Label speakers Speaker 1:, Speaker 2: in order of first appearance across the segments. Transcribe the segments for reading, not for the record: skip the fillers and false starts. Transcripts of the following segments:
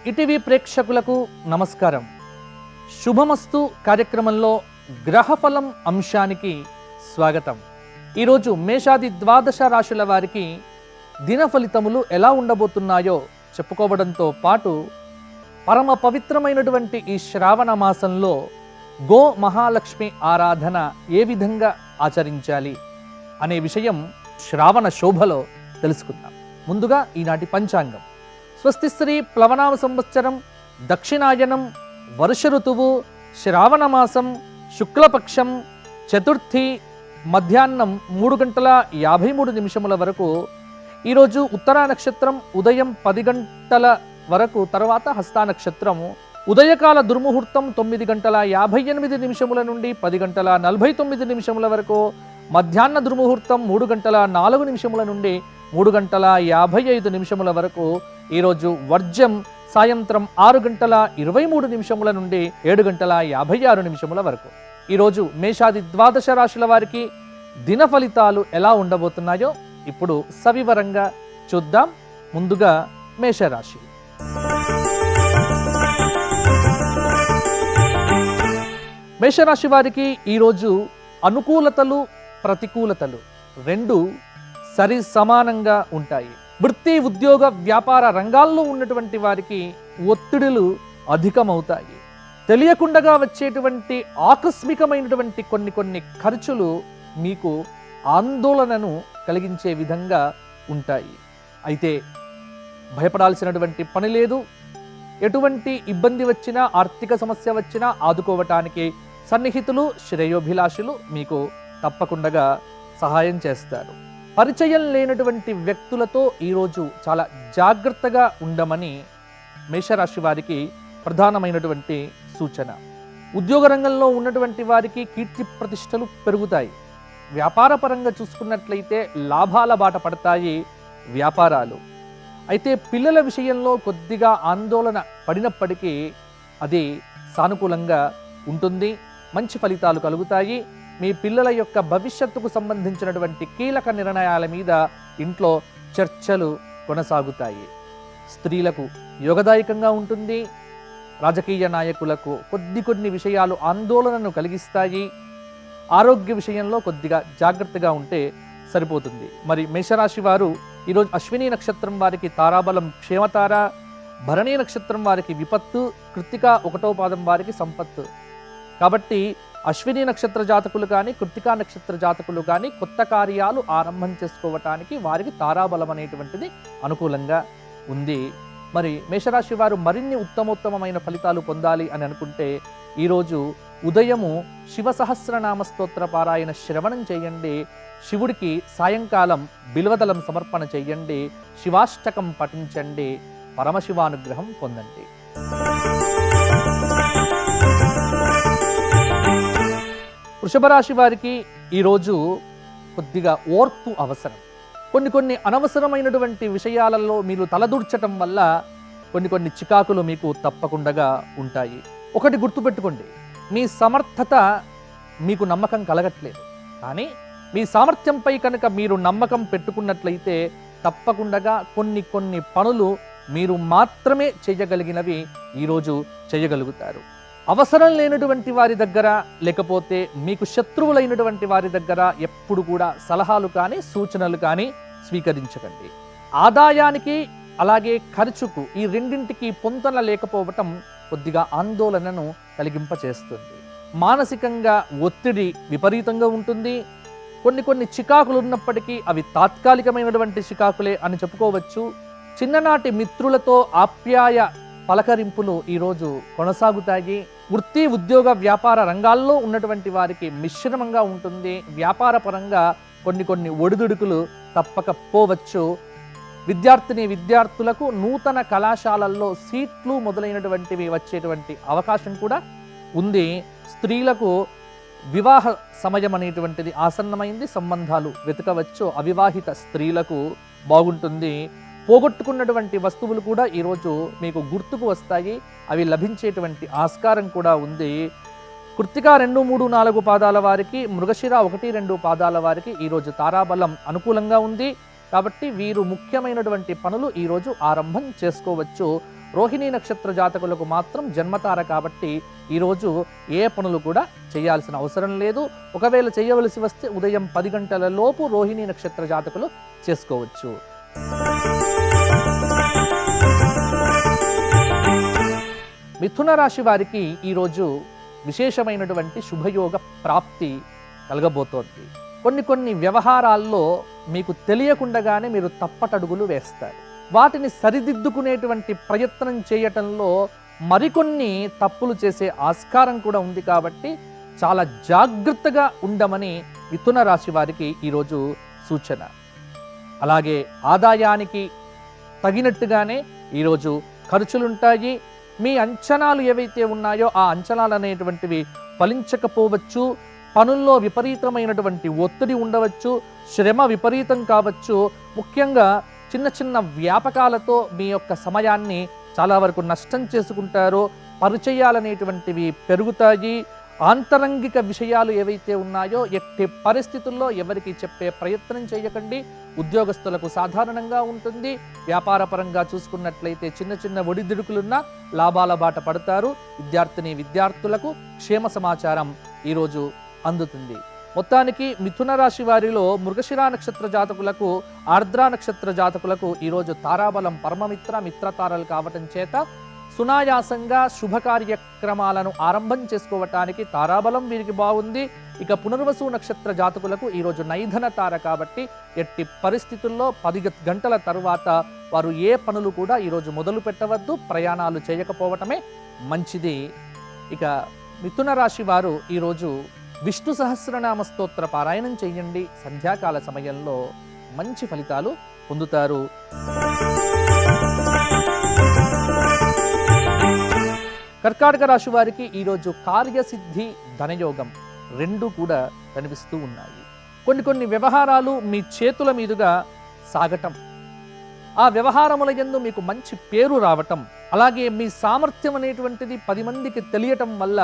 Speaker 1: ETV ప్రేక్షకులకు నమస్కారం. శుభమస్తు కార్యక్రమంలో గ్రహఫలం అంశానికి స్వాగతం. ఈరోజు మేషాది ద్వాదశ రాశుల వారికి దిన ఫలితములు ఎలా ఉండబోతున్నాయో చెప్పుకోవడంతో పాటు పరమ పవిత్రమైనటువంటి ఈ శ్రావణ మాసంలో గో మహాలక్ష్మి ఆరాధన ఏ విధంగా ఆచరించాలి అనే విషయం శ్రావణ శోభలో తెలుసుకుందాం. ముందుగా ఈనాటి పంచాంగం. స్వస్తి శ్రీ ప్లవనామ సంవత్సరం దక్షిణాయనం వర్ష ఋతువు శ్రావణ మాసం శుక్లపక్షం చతుర్థి మధ్యాహ్నం 3:53 వరకు. ఈరోజు ఉత్తరా నక్షత్రం ఉదయం 10 గంటల వరకు, తర్వాత హస్తా నక్షత్రం. ఉదయకాల దుర్ముహూర్తం 9:58 నుండి 10:49 వరకు. మధ్యాహ్న దుర్ముహూర్తం 3:04 నుండి 3:55 వరకు. ఈరోజు వర్జం సాయంత్రం 6:23 నుండి 7:56 వరకు. ఈరోజు మేషాది ద్వాదశ రాశుల వారికి దిన ఫలితాలు ఎలా ఉండబోతున్నాయో ఇప్పుడు సవివరంగా చూద్దాం. ముందుగా మేషరాశి. మేషరాశి వారికి ఈరోజు అనుకూలతలు ప్రతికూలతలు రెండు సరి సమానంగా ఉంటాయి. వృత్తి ఉద్యోగ వ్యాపార రంగాల్లో ఉన్నటువంటి వారికి ఒత్తిడులు అధికమవుతాయి. తెలియకుండా వచ్చేటువంటి ఆకస్మికమైనటువంటి కొన్ని ఖర్చులు మీకు ఆందోళనను కలిగించే విధంగా ఉంటాయి. అయితే భయపడాల్సినటువంటి పని లేదు. ఎటువంటి ఇబ్బంది వచ్చినా, ఆర్థిక సమస్య వచ్చినా ఆదుకోవటానికి సన్నిహితులు శ్రేయోభిలాషులు మీకు తప్పకుండా సహాయం చేస్తారు. పరిచయం లేనటువంటి వ్యక్తులతో ఈరోజు చాలా జాగ్రత్తగా ఉండమని మేషరాశి వారికి ప్రధానమైనటువంటి సూచన. ఉద్యోగ రంగంలో ఉన్నటువంటి వారికి కీర్తి ప్రతిష్టలు పెరుగుతాయి. వ్యాపార పరంగా చూసుకున్నట్లయితే లాభాల బాట పడతాయి వ్యాపారాలు. అయితే పిల్లల విషయంలో కొద్దిగా ఆందోళన పడినప్పటికీ అది సానుకూలంగా ఉంటుంది. మంచి ఫలితాలు కలుగుతాయి. మీ పిల్లల యొక్క భవిష్యత్తుకు సంబంధించినటువంటి కీలక నిర్ణయాల మీద ఇంట్లో చర్చలు కొనసాగుతాయి. స్త్రీలకు యోగదాయకంగా ఉంటుంది. రాజకీయ నాయకులకు కొన్ని విషయాలు ఆందోళనను కలిగిస్తాయి. ఆరోగ్య విషయంలో కొద్దిగా జాగ్రత్తగా ఉంటే సరిపోతుంది. మరి మేషరాశి వారు ఈరోజు అశ్విని నక్షత్రం వారికి తారాబలం క్షేమతార, భరణి నక్షత్రం వారికి విపత్తు, కృత్తిక 1వ పాదం వారికి సంపత్తు. కాబట్టి అశ్విని నక్షత్ర జాతకులు కానీ, కృత్తికా నక్షత్ర జాతకులు కానీ కొత్త కార్యాలు ఆరంభం చేసుకోవటానికి వారికి తారాబలం అనేటువంటిది అనుకూలంగా ఉంది. మరి మేషరాశి వారు మరిన్ని ఉత్తమోత్తమైన ఫలితాలు పొందాలి అని అనుకుంటే ఈరోజు ఉదయము శివ సహస్రనామ స్తోత్ర పారాయణ శ్రవణం చేయండి. శివుడికి సాయంకాలం బిల్వదళం సమర్పణ చేయండి. శివాష్టకం పఠించండి. పరమశివానుగ్రహం పొందండి. వృషభ రాశి వారికి ఈరోజు కొద్దిగా ఓర్పు అవసరం. కొన్ని అనవసరమైనటువంటి విషయాలలో మీరు తలదూర్చటం వల్ల కొన్ని చికాకులు మీకు తప్పకుండా ఉంటాయి. ఒకటి గుర్తుపెట్టుకోండి, మీ సమర్థత మీకు నమ్మకం కలగట్లేదు. కానీ మీ సామర్థ్యంపై కనుక మీరు నమ్మకం పెట్టుకున్నట్లయితే తప్పకుండా కొన్ని పనులు మీరు మాత్రమే చేయగలిగినవి ఈరోజు చేయగలుగుతారు. అవసరం లేనటువంటి వారి దగ్గర, లేకపోతే మీకు శత్రువులైనటువంటి వారి దగ్గర ఎప్పుడు కూడా సలహాలు కానీ సూచనలు కానీ స్వీకరించకండి. ఆదాయానికి అలాగే ఖర్చుకు ఈ రెండింటికి పొంతన లేకపోవటం కొద్దిగా ఆందోళనను కలిగింపచేస్తుంది. మానసికంగా ఒత్తిడి విపరీతంగా ఉంటుంది. కొన్ని చికాకులు ఉన్నప్పటికీ అవి తాత్కాలికమైనటువంటి చికాకులే అని చెప్పుకోవచ్చు. చిన్ననాటి మిత్రులతో ఆప్యాయ పలకరింపులు ఈరోజు కొనసాగుతాయి. వృత్తి ఉద్యోగ వ్యాపార రంగాల్లో ఉన్నటువంటి వారికి మిశ్రమంగా ఉంటుంది. వ్యాపార పరంగా కొన్ని ఒడిదుడుకులు తప్పకపోవచ్చు. విద్యార్థులకు నూతన కళాశాలల్లో సీట్లు మొదలైనటువంటివి వచ్చేటువంటి అవకాశం కూడా ఉంది. స్త్రీలకు వివాహ సమయం అనేటువంటిది ఆసన్నమైంది. సంబంధాలు వెతకవచ్చు. అవివాహిత స్త్రీలకు బాగుంటుంది. పోగొట్టుకున్నటువంటి వస్తువులు కూడా ఈరోజు మీకు గుర్తుకు వస్తాయి. అవి లభించేటువంటి ఆస్కారం కూడా ఉంది. కృత్తిక 2, 3, 4 పాదాల వారికి, మృగశిర 1, 2 పాదాల వారికి ఈరోజు తారాబలం అనుకూలంగా ఉంది. కాబట్టి వీరు ముఖ్యమైనటువంటి పనులు ఈరోజు ఆరంభం చేసుకోవచ్చు. రోహిణీ నక్షత్ర జాతకులకు మాత్రం జన్మతార కాబట్టి ఈరోజు ఏ పనులు కూడా చేయాల్సిన అవసరం లేదు. ఒకవేళ చేయవలసి వస్తే ఉదయం 10 గంటల లోపు రోహిణీ నక్షత్ర జాతకులు చేసుకోవచ్చు. మిథున రాశి వారికి ఈరోజు విశేషమైనటువంటి శుభయోగ ప్రాప్తి కలగబోతోంది. కొన్ని వ్యవహారాల్లో మీకు తెలియకుండానే మీరు తప్పటడుగులు వేస్తారు. వాటిని సరిదిద్దుకునేటువంటి ప్రయత్నం చేయటంలో మరికొన్ని తప్పులు చేసే ఆస్కారం కూడా ఉంది కాబట్టి చాలా జాగ్రత్తగా ఉండమని మిథున రాశి వారికి ఈరోజు సూచన. అలాగే ఆదాయానికి తగినట్టుగానే ఈరోజు ఖర్చులుంటాయి. మీ అంచనాలు ఏవైతే ఉన్నాయో ఆ అంచనాలు అనేటువంటివి ఫలించకపోవచ్చు. పనుల్లో విపరీతమైనటువంటి ఒత్తిడి ఉండవచ్చు, శ్రమ విపరీతం కావచ్చు. ముఖ్యంగా చిన్న వ్యాపకాలతో మీ యొక్క సమయాన్ని చాలా వరకు నష్టం చేసుకుంటారో. పరిచయాలనేటువంటివి పెరుగుతాయి. ఆంతరంగిక విషయాలు ఏవైతే ఉన్నాయో ఎట్టి పరిస్థితుల్లో ఎవరికి చెప్పే ప్రయత్నం చేయకండి. ఉద్యోగస్తులకు సాధారణంగా ఉంటుంది. వ్యాపార పరంగా చూసుకున్నట్లయితే చిన్న ఒడిదుడుకులున్న లాభాల బాట పడతారు. విద్యార్థులకు క్షేమ సమాచారం ఈరోజు అందుతుంది. మొత్తానికి మిథున రాశి వారిలో మృగశిర నక్షత్ర జాతకులకు, ఆర్ద్ర నక్షత్ర జాతకులకు ఈరోజు తారాబలం పరమమిత్ర మిత్రతారలు కావటం చేత సునాయాసంగా శుభ కార్యక్రమాలను ఆరంభం చేసుకోవటానికి తారాబలం వీరికి బాగుంది. ఇక పునర్వసు నక్షత్ర జాతకులకు ఈరోజు నైధన తార కాబట్టి ఎట్టి పరిస్థితుల్లో 10 గంటల తరువాత వారు ఏ పనులు కూడా ఈరోజు మొదలు పెట్టవద్దు. ప్రయాణాలు చేయకపోవటమే మంచిది. ఇక మిథున రాశి వారు ఈరోజు విష్ణు సహస్రనామ స్తోత్ర పారాయణం చేయండి. సంధ్యాకాల సమయంలో మంచి ఫలితాలు పొందుతారు. కర్కాటక రాశి వారికి ఈరోజు కార్యసిద్ధి, ధనయోగం రెండు కూడా కనిపిస్తూ ఉన్నాయి. కొన్ని వ్యవహారాలు మీ చేతుల మీదుగా సాగటం, ఆ వ్యవహారముల యందు మీకు మంచి పేరు రావటం, అలాగే మీ సామర్థ్యం అనేటువంటిది 10 మందికి తెలియటం వల్ల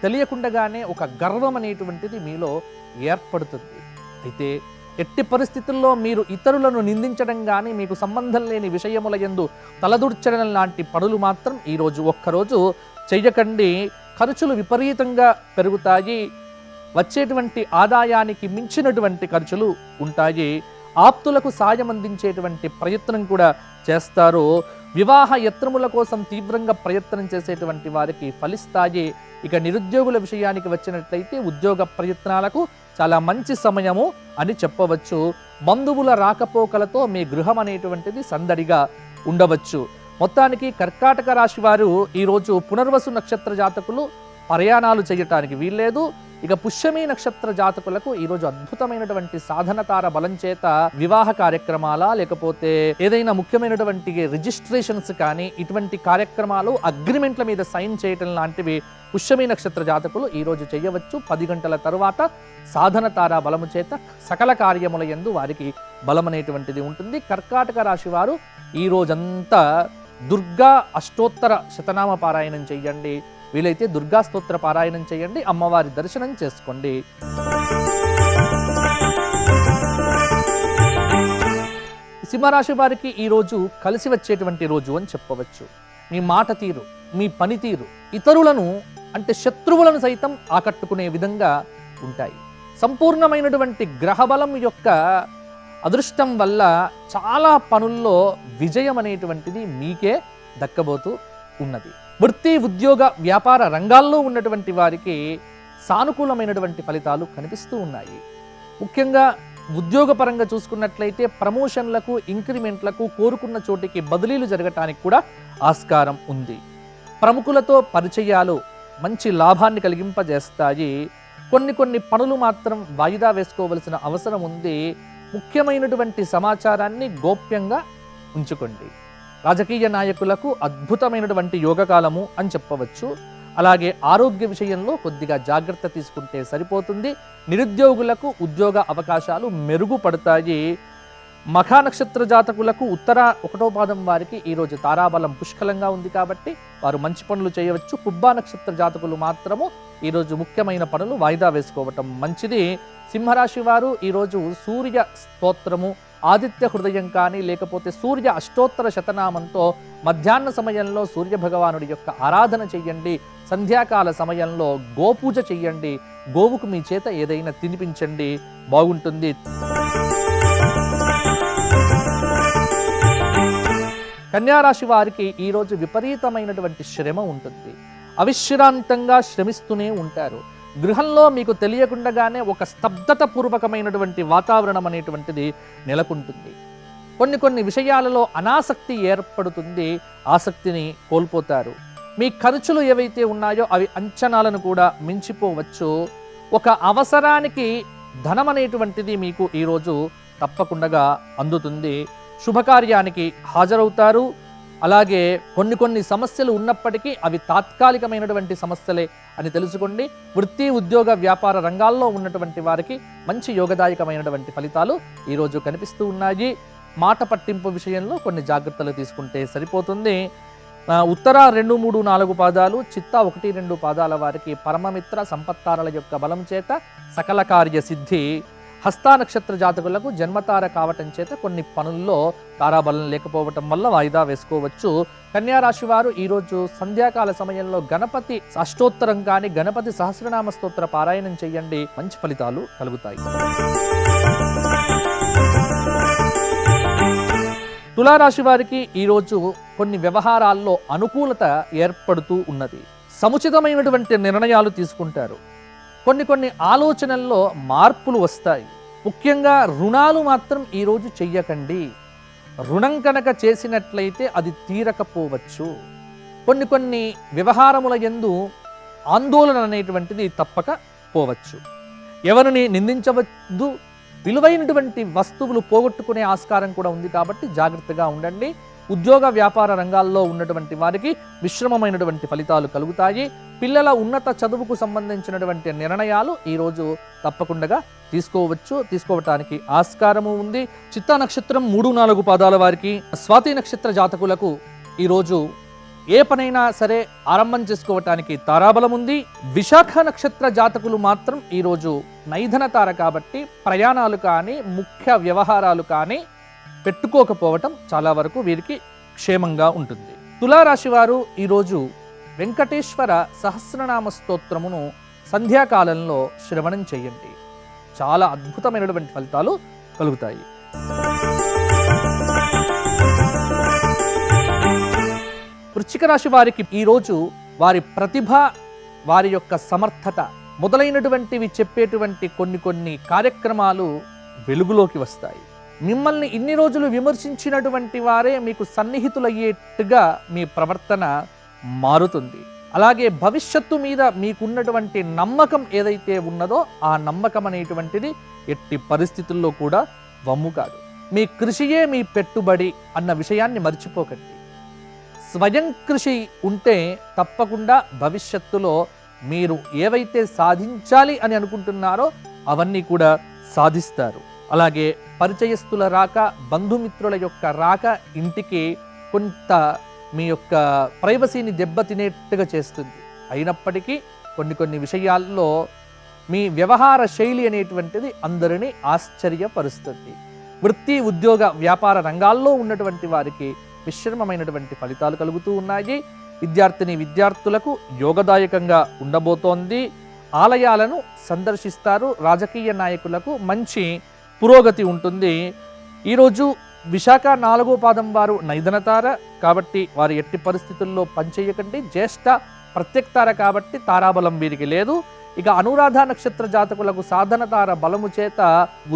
Speaker 1: తెలియకుండానే ఒక గర్వం అనేటువంటిది మీలో ఏర్పడుతుంది. అయితే ఎట్టి పరిస్థితుల్లో మీరు ఇతరులను నిందించడం కానీ, మీకు సంబంధం లేని విషయముల యందు తలదూర్చడం లాంటి పనులు మాత్రం ఈరోజు ఒక్కరోజు చెయ్యకండి. ఖర్చులు విపరీతంగా పెరుగుతాయి. వచ్చేటువంటి ఆదాయానికి మించినటువంటి ఖర్చులు ఉంటాయి. ఆప్తులకు సాయం అందించేటువంటి ప్రయత్నం కూడా చేస్తారు. వివాహ యత్నముల కోసం తీవ్రంగా ప్రయత్నం చేసేటువంటి వారికి ఫలిస్తాయి. ఇక నిరుద్యోగుల విషయానికి వచ్చినట్లయితే ఉద్యోగ ప్రయత్నాలకు చాలా మంచి సమయము అని చెప్పవచ్చు. బంధువుల రాకపోకలతో మీ గృహం అనేటువంటిది సందడిగా ఉండవచ్చు. మొత్తానికి కర్కాటక రాశి వారు ఈరోజు పునర్వసు నక్షత్ర జాతకులు ప్రయాణాలు చేయటానికి వీల్లేదు. ఇక పుష్యమి నక్షత్ర జాతకులకు ఈరోజు అద్భుతమైనటువంటి సాధనతార బలం చేత వివాహ కార్యక్రమాల, లేకపోతే ఏదైనా ముఖ్యమైనటువంటి రిజిస్ట్రేషన్స్ కానీ, ఇటువంటి కార్యక్రమాలు, అగ్రిమెంట్ల మీద సైన్ చేయటం లాంటివి పుష్యమి నక్షత్ర జాతకులు ఈరోజు చేయవచ్చు. 10 గంటల తరువాత సాధనతార బలము చేత సకల కార్యముల యందు వారికి బలం అనేటువంటిది ఉంటుంది. కర్కాటక రాశి వారు ఈ రోజంతా దుర్గా అష్టోత్తర శతనామ పారాయణం చెయ్యండి. వీలైతే దుర్గా స్తోత్ర పారాయణం చేయండి. అమ్మవారి దర్శనం చేసుకోండి. సింహరాశి వారికి ఈరోజు కలిసి వచ్చేటువంటి రోజు అని చెప్పవచ్చు. మీ మాట తీరు, మీ పనితీరు ఇతరులను అంటే శత్రువులను సైతం ఆకట్టుకునే విధంగా ఉంటాయి. సంపూర్ణమైనటువంటి గ్రహబలం యొక్క అదృష్టం వల్ల చాలా పనుల్లో విజయం అనేటువంటిది మీకే దక్కబోతూ ఉన్నది. వృత్తి, ఉద్యోగ, వ్యాపార రంగాల్లో ఉన్నటువంటి వారికి సానుకూలమైనటువంటి ఫలితాలు కనిపిస్తూ ఉన్నాయి. ముఖ్యంగా ఉద్యోగపరంగా చూసుకున్నట్లయితే ప్రమోషన్లకు, ఇంక్రిమెంట్లకు, కోరుకున్న చోటికి బదిలీలు జరగటానికి కూడా ఆస్కారం ఉంది. ప్రముఖులతో పరిచయాలు మంచి లాభాన్ని కలిగింపజేస్తాయి. కొన్ని పనులు మాత్రం వాయిదా వేసుకోవలసిన అవసరం ఉంది. ముఖ్యమైనటువంటి సమాచారాన్ని గోప్యంగా ఉంచుకోండి. రాజకీయ నాయకులకు అద్భుతమైనటువంటి యోగకాలము అని చెప్పవచ్చు. అలాగే ఆరోగ్య విషయంలో కొద్దిగా జాగ్రత్త తీసుకుంటే సరిపోతుంది. నిరుద్యోగులకు ఉద్యోగ అవకాశాలు మెరుగుపడతాయి. మఖా నక్షత్ర జాతకులకు ఉత్తర 1వ పాదం వారికి ఈరోజు తారాబలం పుష్కలంగా ఉంది కాబట్టి వారు మంచి పనులు చేయవచ్చు. పుబ్బా నక్షత్ర జాతకులు మాత్రము ఈరోజు ముఖ్యమైన పనులు వాయిదా వేసుకోవటం మంచిది. సింహరాశి వారు ఈరోజు సూర్య స్తోత్రము, ఆదిత్య హృదయం కానీ లేకపోతే సూర్య అష్టోత్తర శతనామంతో మధ్యాహ్న సమయంలో సూర్య భగవానుడి యొక్క ఆరాధన చెయ్యండి. సంధ్యాకాల సమయంలో గోపూజ చెయ్యండి. గోవుకు మీ చేత ఏదైనా తినిపించండి, బాగుంటుంది. కన్యారాశి వారికి ఈరోజు విపరీతమైనటువంటి శ్రమ ఉంటుంది. అవిశ్రాంతంగా శ్రమిస్తూనే ఉంటారు. గృహంలో మీకు తెలియకుండానే ఒక స్తబ్దత పూర్వకమైనటువంటి వాతావరణం అనేటువంటిది నెలకొంటుంది. కొన్ని విషయాలలో అనాసక్తి ఏర్పడుతుంది, ఆసక్తిని కోల్పోతారు. మీ ఖర్చులు ఏవైతే ఉన్నాయో అవి అంచనాలను కూడా మించిపోవచ్చు. ఒక అవసరానికి ధనం అనేటువంటిది మీకు ఈరోజు తప్పకుండా అందుతుంది. శుభకార్యానికి హాజరవుతారు. అలాగే కొన్ని సమస్యలు ఉన్నప్పటికీ అవి తాత్కాలికమైనటువంటి సమస్యలే అని తెలుసుకోండి. వృత్తి, ఉద్యోగ, వ్యాపార రంగాల్లో ఉన్నటువంటి వారికి మంచి యోగదాయకమైనటువంటి ఫలితాలు ఈరోజు కనిపిస్తూ ఉన్నాయి. మాట పట్టింపు విషయంలో కొన్ని జాగ్రత్తలు తీసుకుంటే సరిపోతుంది. ఉత్తర 2, 3, 4 పాదాలు, చిత్త 1, 2 పాదాల వారికి పరమమిత్ర సంపత్తారల యొక్క బలం చేత సకల కార్య సిద్ధి. హస్త నక్షత్ర జాతకులకు జన్మతార కావటం చేత కొన్ని పనుల్లో తారాబలం లేకపోవటం వల్ల వాయిదా వేసుకోవచ్చు. కన్యారాశి వారు ఈరోజు సంధ్యాకాల సమయంలో గణపతి అష్టోత్తరం కానీ గణపతి సహస్రనామ స్తోత్ర పారాయణం చేయండి, మంచి ఫలితాలు కలుగుతాయి. తులారాశి వారికి ఈరోజు కొన్ని వ్యవహారాల్లో అనుకూలత ఏర్పడుతూ ఉన్నది. సముచితమైనటువంటి నిర్ణయాలు తీసుకుంటారు. కొన్ని ఆలోచనల్లో మార్పులు వస్తాయి. ముఖ్యంగా రుణాలు మాత్రం ఈరోజు చెయ్యకండి. రుణం కనుక చేసినట్లయితే అది తీరకపోవచ్చు. కొన్ని వ్యవహారముల యందు ఆందోళన అనేటువంటిది తప్పక పోవచ్చు. ఎవరిని నిందించవద్దు. విలువైనటువంటి వస్తువులు పోగొట్టుకునే ఆస్కారం కూడా ఉంది కాబట్టి జాగ్రత్తగా ఉండండి. ఉద్యోగ వ్యాపార రంగాల్లో ఉన్నటువంటి వారికి మిశ్రమమైనటువంటి ఫలితాలు కలుగుతాయి. పిల్లల ఉన్నత చదువుకు సంబంధించినటువంటి నిర్ణయాలు ఈరోజు తప్పకుండా తీసుకోవటానికి ఆస్కారము ఉంది. చిత్తా నక్షత్రం 3, 4 పాదాల వారికి, స్వాతి నక్షత్ర జాతకులకు ఈరోజు ఏ పనైనా సరే ఆరంభం చేసుకోవటానికి తారాబలం ఉంది. విశాఖ నక్షత్ర జాతకులు మాత్రం ఈరోజు నైధన తార కాబట్టి ప్రయాణాలు కానీ ముఖ్య వ్యవహారాలు కానీ పెట్టుకోకపోవటం చాలా వరకు వీరికి క్షేమంగా ఉంటుంది. తులారాశి వారు ఈరోజు వెంకటేశ్వర సహస్రనామ స్తోత్రమును సంధ్యాకాలంలో శ్రవణం చేయండి, చాలా అద్భుతమైనటువంటి ఫలితాలు కలుగుతాయి. వృశ్చిక రాశి వారికి ఈరోజు వారి ప్రతిభ, వారి యొక్క సమర్థత మొదలైనటువంటివి చెప్పేటువంటి కొన్ని కార్యక్రమాలు వెలుగులోకి వస్తాయి. మిమ్మల్ని ఇన్ని రోజులు విమర్శించినటువంటి వారే మీకు సన్నిహితులయ్యేట్టుగా మీ ప్రవర్తన మారుతుంది. అలాగే భవిష్యత్తు మీద మీకున్నటువంటి నమ్మకం ఏదైతే ఉన్నదో ఆ నమ్మకం అనేటువంటిది ఎట్టి పరిస్థితుల్లో కూడా వమ్ము కాదు. మీ కృషియే మీ పెట్టుబడి అన్న విషయాన్ని మర్చిపోకండి. స్వయం కృషి ఉంటే తప్పకుండా భవిష్యత్తులో మీరు ఏవైతే సాధించాలి అని అనుకుంటున్నారో అవన్నీ కూడా సాధిస్తారు. అలాగే పరిచయస్తుల రాక, బంధుమిత్రుల యొక్క రాక ఇంటికి కొంత మీ యొక్క ప్రైవసీని దెబ్బతినేట్టుగా చేస్తుంది. అయినప్పటికీ కొన్ని విషయాల్లో మీ వ్యవహార శైలి అనేటువంటిది అందరినీ ఆశ్చర్యపరుస్తుంది. వృత్తి, ఉద్యోగ, వ్యాపార రంగాల్లో ఉన్నటువంటి వారికి మిశ్రమమైనటువంటి ఫలితాలు కలుగుతూ ఉన్నాయి. విద్యార్థులకు యోగదాయకంగా ఉండబోతోంది. ఆలయాలను సందర్శిస్తారు. రాజకీయ నాయకులకు మంచి పురోగతి ఉంటుంది. ఈరోజు విశాఖ 4వ పాదం వారు నైదనతార కాబట్టి వారు ఎట్టి పరిస్థితుల్లో పనిచేయకండి. జ్యేష్ఠ ప్రత్యక్తార కాబట్టి తారాబలం వీరికి లేదు. ఇక అనురాధ నక్షత్ర జాతకులకు సాధన తార బలము చేత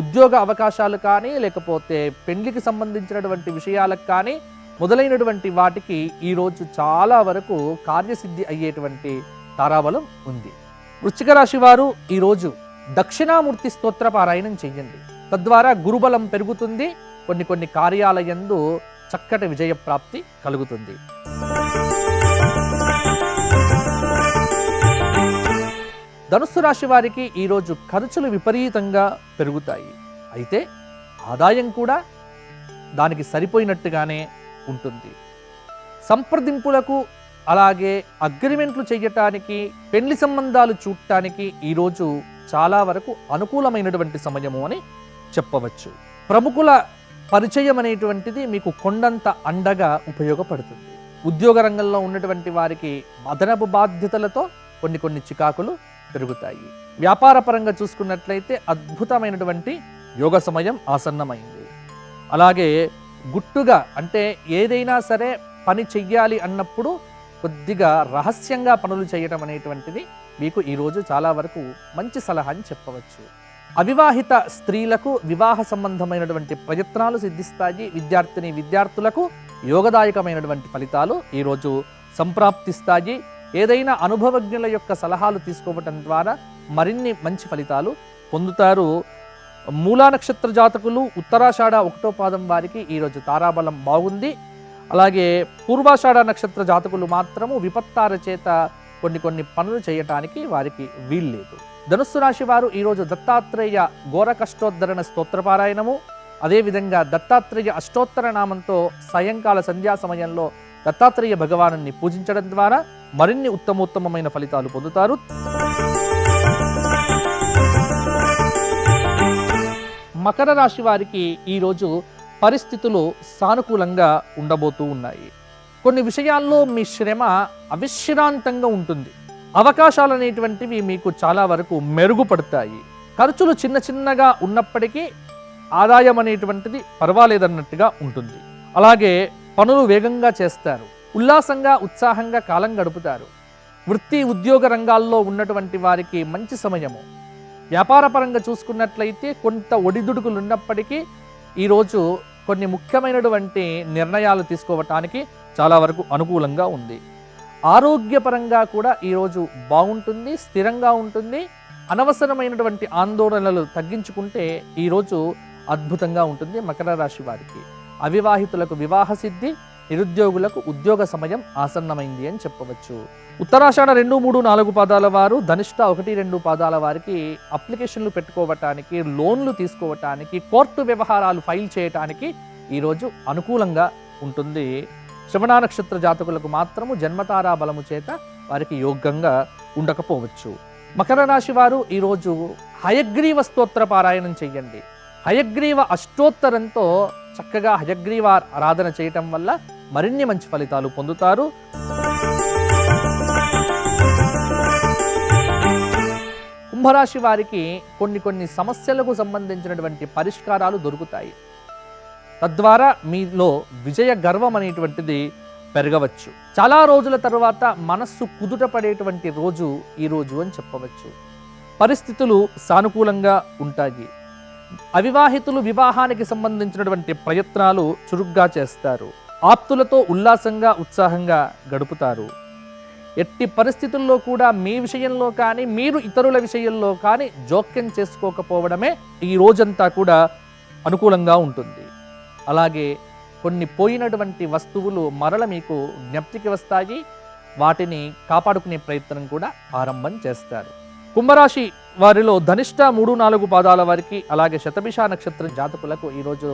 Speaker 1: ఉద్యోగ అవకాశాలు కానీ లేకపోతే పెండ్లికి సంబంధించినటువంటి విషయాలకు కానీ మొదలైనటువంటి వాటికి ఈరోజు చాలా వరకు కార్యసిద్ధి అయ్యేటువంటి తారాబలం ఉంది. వృశ్చిక రాశి వారు ఈరోజు దక్షిణామూర్తి స్తోత్ర పారాయణం చెయ్యండి. తద్వారా గురుబలం పెరుగుతుంది. కొన్ని కార్యాలయందు చక్కటి విజయప్రాప్తి కలుగుతుంది. ధనుస్సు రాశి వారికి ఈరోజు ఖర్చులు విపరీతంగా పెరుగుతాయి. అయితే ఆదాయం కూడా దానికి సరిపోయినట్టుగానే ఉంటుంది. సంప్రదింపులకు అలాగే అగ్రిమెంట్లు చేయటానికి, పెళ్లి సంబంధాలు చూడటానికి ఈరోజు చాలా వరకు అనుకూలమైనటువంటి సమయము అని చెప్పవచ్చు. ప్రముఖుల పరిచయం అనేటువంటిది మీకు కొండంత అండగా ఉపయోగపడుతుంది. ఉద్యోగ రంగంలో ఉన్నటువంటి వారికి అదనపు బాధ్యతలతో కొన్ని చికాకులు పెరుగుతాయి. వ్యాపార పరంగా చూసుకున్నట్లయితే అద్భుతమైనటువంటి యోగ సమయం ఆసన్నమైంది. అలాగే గుట్టుగా అంటే ఏదైనా సరే పని చెయ్యాలి అన్నప్పుడు కొద్దిగా రహస్యంగా పనులు చేయటం అనేటువంటిది మీకు ఈరోజు చాలా వరకు మంచి సలహా అని చెప్పవచ్చు. అవివాహిత స్త్రీలకు వివాహ సంబంధమైనటువంటి ప్రయత్నాలు సిద్ధిస్తాయి. విద్యార్థులకు యోగదాయకమైనటువంటి ఫలితాలు ఈరోజు సంప్రాప్తిస్తాయి. ఏదైనా అనుభవజ్ఞుల యొక్క సలహాలు తీసుకోవటం ద్వారా మరిన్ని మంచి ఫలితాలు పొందుతారు. మూలా నక్షత్ర జాతకులు ఉత్తరాషాఢ 1వ పాదం వారికి ఈరోజు తారాబలం బాగుంది. అలాగే పూర్వాషాఢ నక్షత్ర జాతకులు మాత్రము విపత్తార చేత కొన్ని పనులు చేయటానికి వారికి వీల్లేదు. ధనుస్సు రాశి వారు ఈరోజు దత్తాత్రేయ ఘోర కష్టోద్ధరణ స్తోత్రపారాయణము, అదేవిధంగా దత్తాత్రేయ అష్టోత్తర నామంతో సాయంకాల సంధ్యా సమయంలో దత్తాత్రేయ భగవాను పూజించడం ద్వారా మరిన్ని ఉత్తమోత్తమైన ఫలితాలు పొందుతారు. మకర రాశి వారికి ఈరోజు పరిస్థితులు సానుకూలంగా ఉండబోతూ ఉన్నాయి. కొన్ని విషయాల్లో మీ శ్రమ అవిశ్రాంతంగా ఉంటుంది. అవకాశాలు అనేటువంటివి మీకు చాలా వరకు మెరుగుపడతాయి. ఖర్చులు చిన్నగా ఉన్నప్పటికీ ఆదాయం అనేటువంటిది పర్వాలేదన్నట్టుగా ఉంటుంది. అలాగే పనులు వేగంగా చేస్తారు. ఉల్లాసంగా ఉత్సాహంగా కాలం గడుపుతారు. వృత్తి ఉద్యోగ రంగాల్లో ఉన్నటువంటి వారికి మంచి సమయము. వ్యాపార పరంగా చూసుకున్నట్లయితే కొంత ఒడిదుడుకులు ఉన్నప్పటికీ ఈరోజు కొన్ని ముఖ్యమైనటువంటి నిర్ణయాలు తీసుకోవటానికి చాలా వరకు అనుకూలంగా ఉంది. ఆరోగ్యపరంగా కూడా ఈరోజు బాగుంటుంది, స్థిరంగా ఉంటుంది. అనవసరమైనటువంటి ఆందోళనలు తగ్గించుకుంటే ఈరోజు అద్భుతంగా ఉంటుంది. మకర రాశి వారికి అవివాహితులకు వివాహ సిద్ధి, నిరుద్యోగులకు ఉద్యోగ సమయం ఆసన్నమైంది అని చెప్పవచ్చు. ఉత్తరాషాఢ 2, 3, 4 పాదాల వారు, ధనిష్ట 1, 2 పాదాల వారికి అప్లికేషన్లు పెట్టుకోవటానికి, లోన్లు తీసుకోవటానికి, కోర్టు వ్యవహారాలు ఫైల్ చేయటానికి ఈరోజు అనుకూలంగా ఉంటుంది. శ్రవణ నక్షత్ర జాతకులకు మాత్రము జన్మతారా బలము చేత వారికి యోగ్యంగా ఉండకపోవచ్చు. మకర రాశి వారు ఈరోజు హయగ్రీవ స్తోత్ర పారాయణం చెయ్యండి. హయగ్రీవ అష్టోత్తరంతో చక్కగా హయగ్రీవ ఆరాధన చేయటం వల్ల మరిన్ని మంచి ఫలితాలు పొందుతారు. కుంభరాశి వారికి కొన్ని సమస్యలకు సంబంధించినటువంటి పరిష్కారాలు దొరుకుతాయి. తద్వారా మీలో విజయ గర్వం అనేటువంటిది పెరగవచ్చు. చాలా రోజుల తర్వాత మనస్సు కుదుట పడేటువంటి రోజు ఈ రోజు అని చెప్పవచ్చు. పరిస్థితులు సానుకూలంగా ఉంటాయి. అవివాహితులు వివాహానికి సంబంధించినటువంటి ప్రయత్నాలు చురుగ్గా చేస్తారు. ఆప్తులతో ఉల్లాసంగా ఉత్సాహంగా గడుపుతారు. ఎట్టి పరిస్థితుల్లో కూడా మీ విషయంలో కానీ మీరు ఇతరుల విషయంలో కానీ జోక్యం చేసుకోకపోవడమే ఈ రోజంతా కూడా అనుకూలంగా ఉంటుంది. అలాగే కొన్ని పోయినటువంటి వస్తువులు మరల మీకు జ్ఞప్తికి వస్తాయి. వాటిని కాపాడుకునే ప్రయత్నం కూడా ఆరంభం చేస్తారు. కుంభరాశి వారిలో ధనిష్ట 3, 4 పాదాల వారికి, అలాగే శతభిష నక్షత్రం జాతకులకు ఈరోజు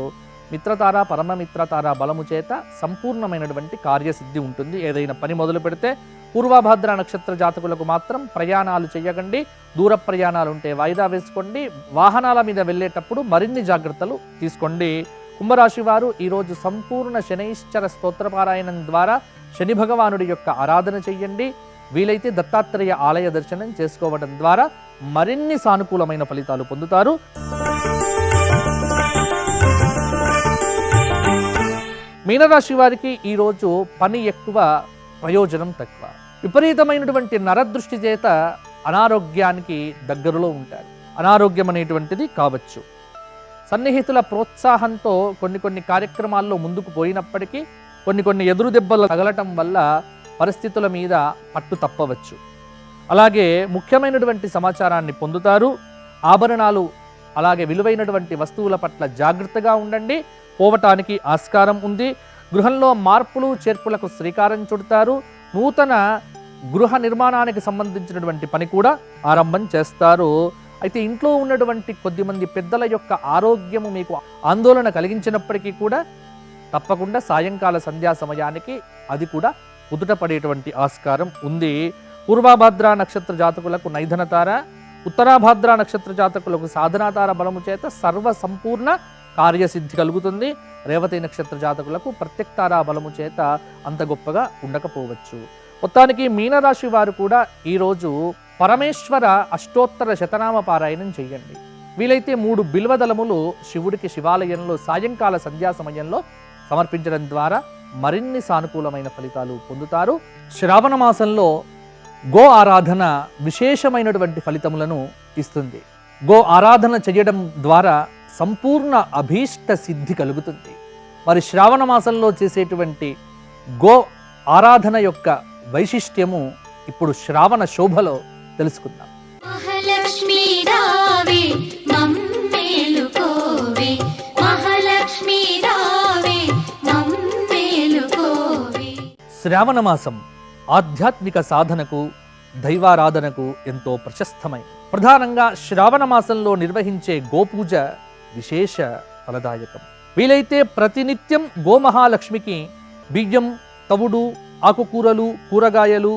Speaker 1: మిత్రతార, పరమమిత్రతార బలము చేత సంపూర్ణమైనటువంటి కార్యసిద్ధి ఉంటుంది. ఏదైనా పని మొదలు పెడితే పూర్వభద్ర నక్షత్ర జాతకులకు మాత్రం ప్రయాణాలు చేయకండి. దూర ప్రయాణాలు ఉంటే వాయిదా వేసుకోండి. వాహనాల మీద వెళ్ళేటప్పుడు మరిన్ని జాగ్రత్తలు తీసుకోండి. కుంభరాశి వారు ఈరోజు సంపూర్ణ శనైశ్చర స్తోత్రపారాయణం ద్వారా శని భగవానుడి యొక్క ఆరాధన చెయ్యండి. వీలైతే దత్తాత్రేయ ఆలయ దర్శనం చేసుకోవడం ద్వారా మరిన్ని సానుకూలమైన ఫలితాలు పొందుతారు. మీనరాశి వారికి ఈరోజు పని ఎక్కువ, ప్రయోజనం తక్కువ. విపరీతమైనటువంటి నరదృష్టి చేత అనారోగ్యానికి దగ్గరలో ఉంటారు. అనారోగ్యం అనేటువంటిది కావచ్చు. సన్నిహితుల ప్రోత్సాహంతో కొన్ని కార్యక్రమాల్లో ముందుకు పోయినప్పటికీ కొన్ని ఎదురు దెబ్బలు తగలటం వల్ల పరిస్థితుల మీద పట్టు తప్పవచ్చు. అలాగే ముఖ్యమైనటువంటి సమాచారాన్ని పొందుతారు. ఆభరణాలు అలాగే విలువైనటువంటి వస్తువుల పట్ల జాగ్రత్తగా ఉండండి. పోవటానికి ఆస్కారం ఉంది. గృహంలో మార్పులు చేర్పులకు శ్రీకారం చుడతారు. నూతన గృహ నిర్మాణానికి సంబంధించినటువంటి పని కూడా ఆరంభం చేస్తారు. అయితే ఇంట్లో ఉన్నటువంటి కొద్దిమంది పెద్దల యొక్క ఆరోగ్యము మీకు ఆందోళన కలిగించినప్పటికీ కూడా తప్పకుండా సాయంకాల సంధ్యా సమయానికి అది కూడా కుదుట పడేటువంటి ఆస్కారం ఉంది. పూర్వభద్ర నక్షత్ర జాతకులకు నైధనతార, ఉత్తరాభద్ర నక్షత్ర జాతకులకు సాధనాతార బలము చేత సర్వ సంపూర్ణ కార్యసిద్ధి కలుగుతుంది. రేవతి నక్షత్ర జాతకులకు ప్రత్యక్తారా బలము చేత అంత గొప్పగా ఉండకపోవచ్చు. మొత్తానికి మీనరాశి వారు కూడా ఈరోజు పరమేశ్వర అష్టోత్తర శతనామ పారాయణం చేయండి. వీలైతే 3 బిల్వదళములు శివుడికి శివాలయంలో సాయంకాల సంధ్యా సమయంలో సమర్పించడం ద్వారా మరిన్ని సానుకూలమైన ఫలితాలు పొందుతారు. శ్రావణ మాసంలో గో ఆరాధన విశేషమైనటువంటి ఫలితములను ఇస్తుంది. గో ఆరాధన చేయడం ద్వారా సంపూర్ణ అభీష్ట సిద్ధి కలుగుతుంది. మరి శ్రావణ మాసంలో చేసేటువంటి గో ఆరాధన యొక్క వైశిష్ట్యము ఇప్పుడు శ్రావణ శోభలో తెలుసుకుందాం.
Speaker 2: మహాలక్ష్మీ రావే మమ్మేలుకోవే, మహాలక్ష్మీ రావే మమ్మేలుకోవే.
Speaker 1: శ్రావణ మాసం ఆధ్యాత్మిక సాధనకు దైవారాధనకు ఎంతో ప్రశస్తమైనది. ప్రధానంగా శ్రావణ మాసంలో నిర్వహించే గోపూజ విశేష ఫలదాయకం. వీలైతే ప్రతినిత్యం గోమహాలక్ష్మికి బియ్యం, తవుడు, ఆకుకూరలు, కూరగాయలు,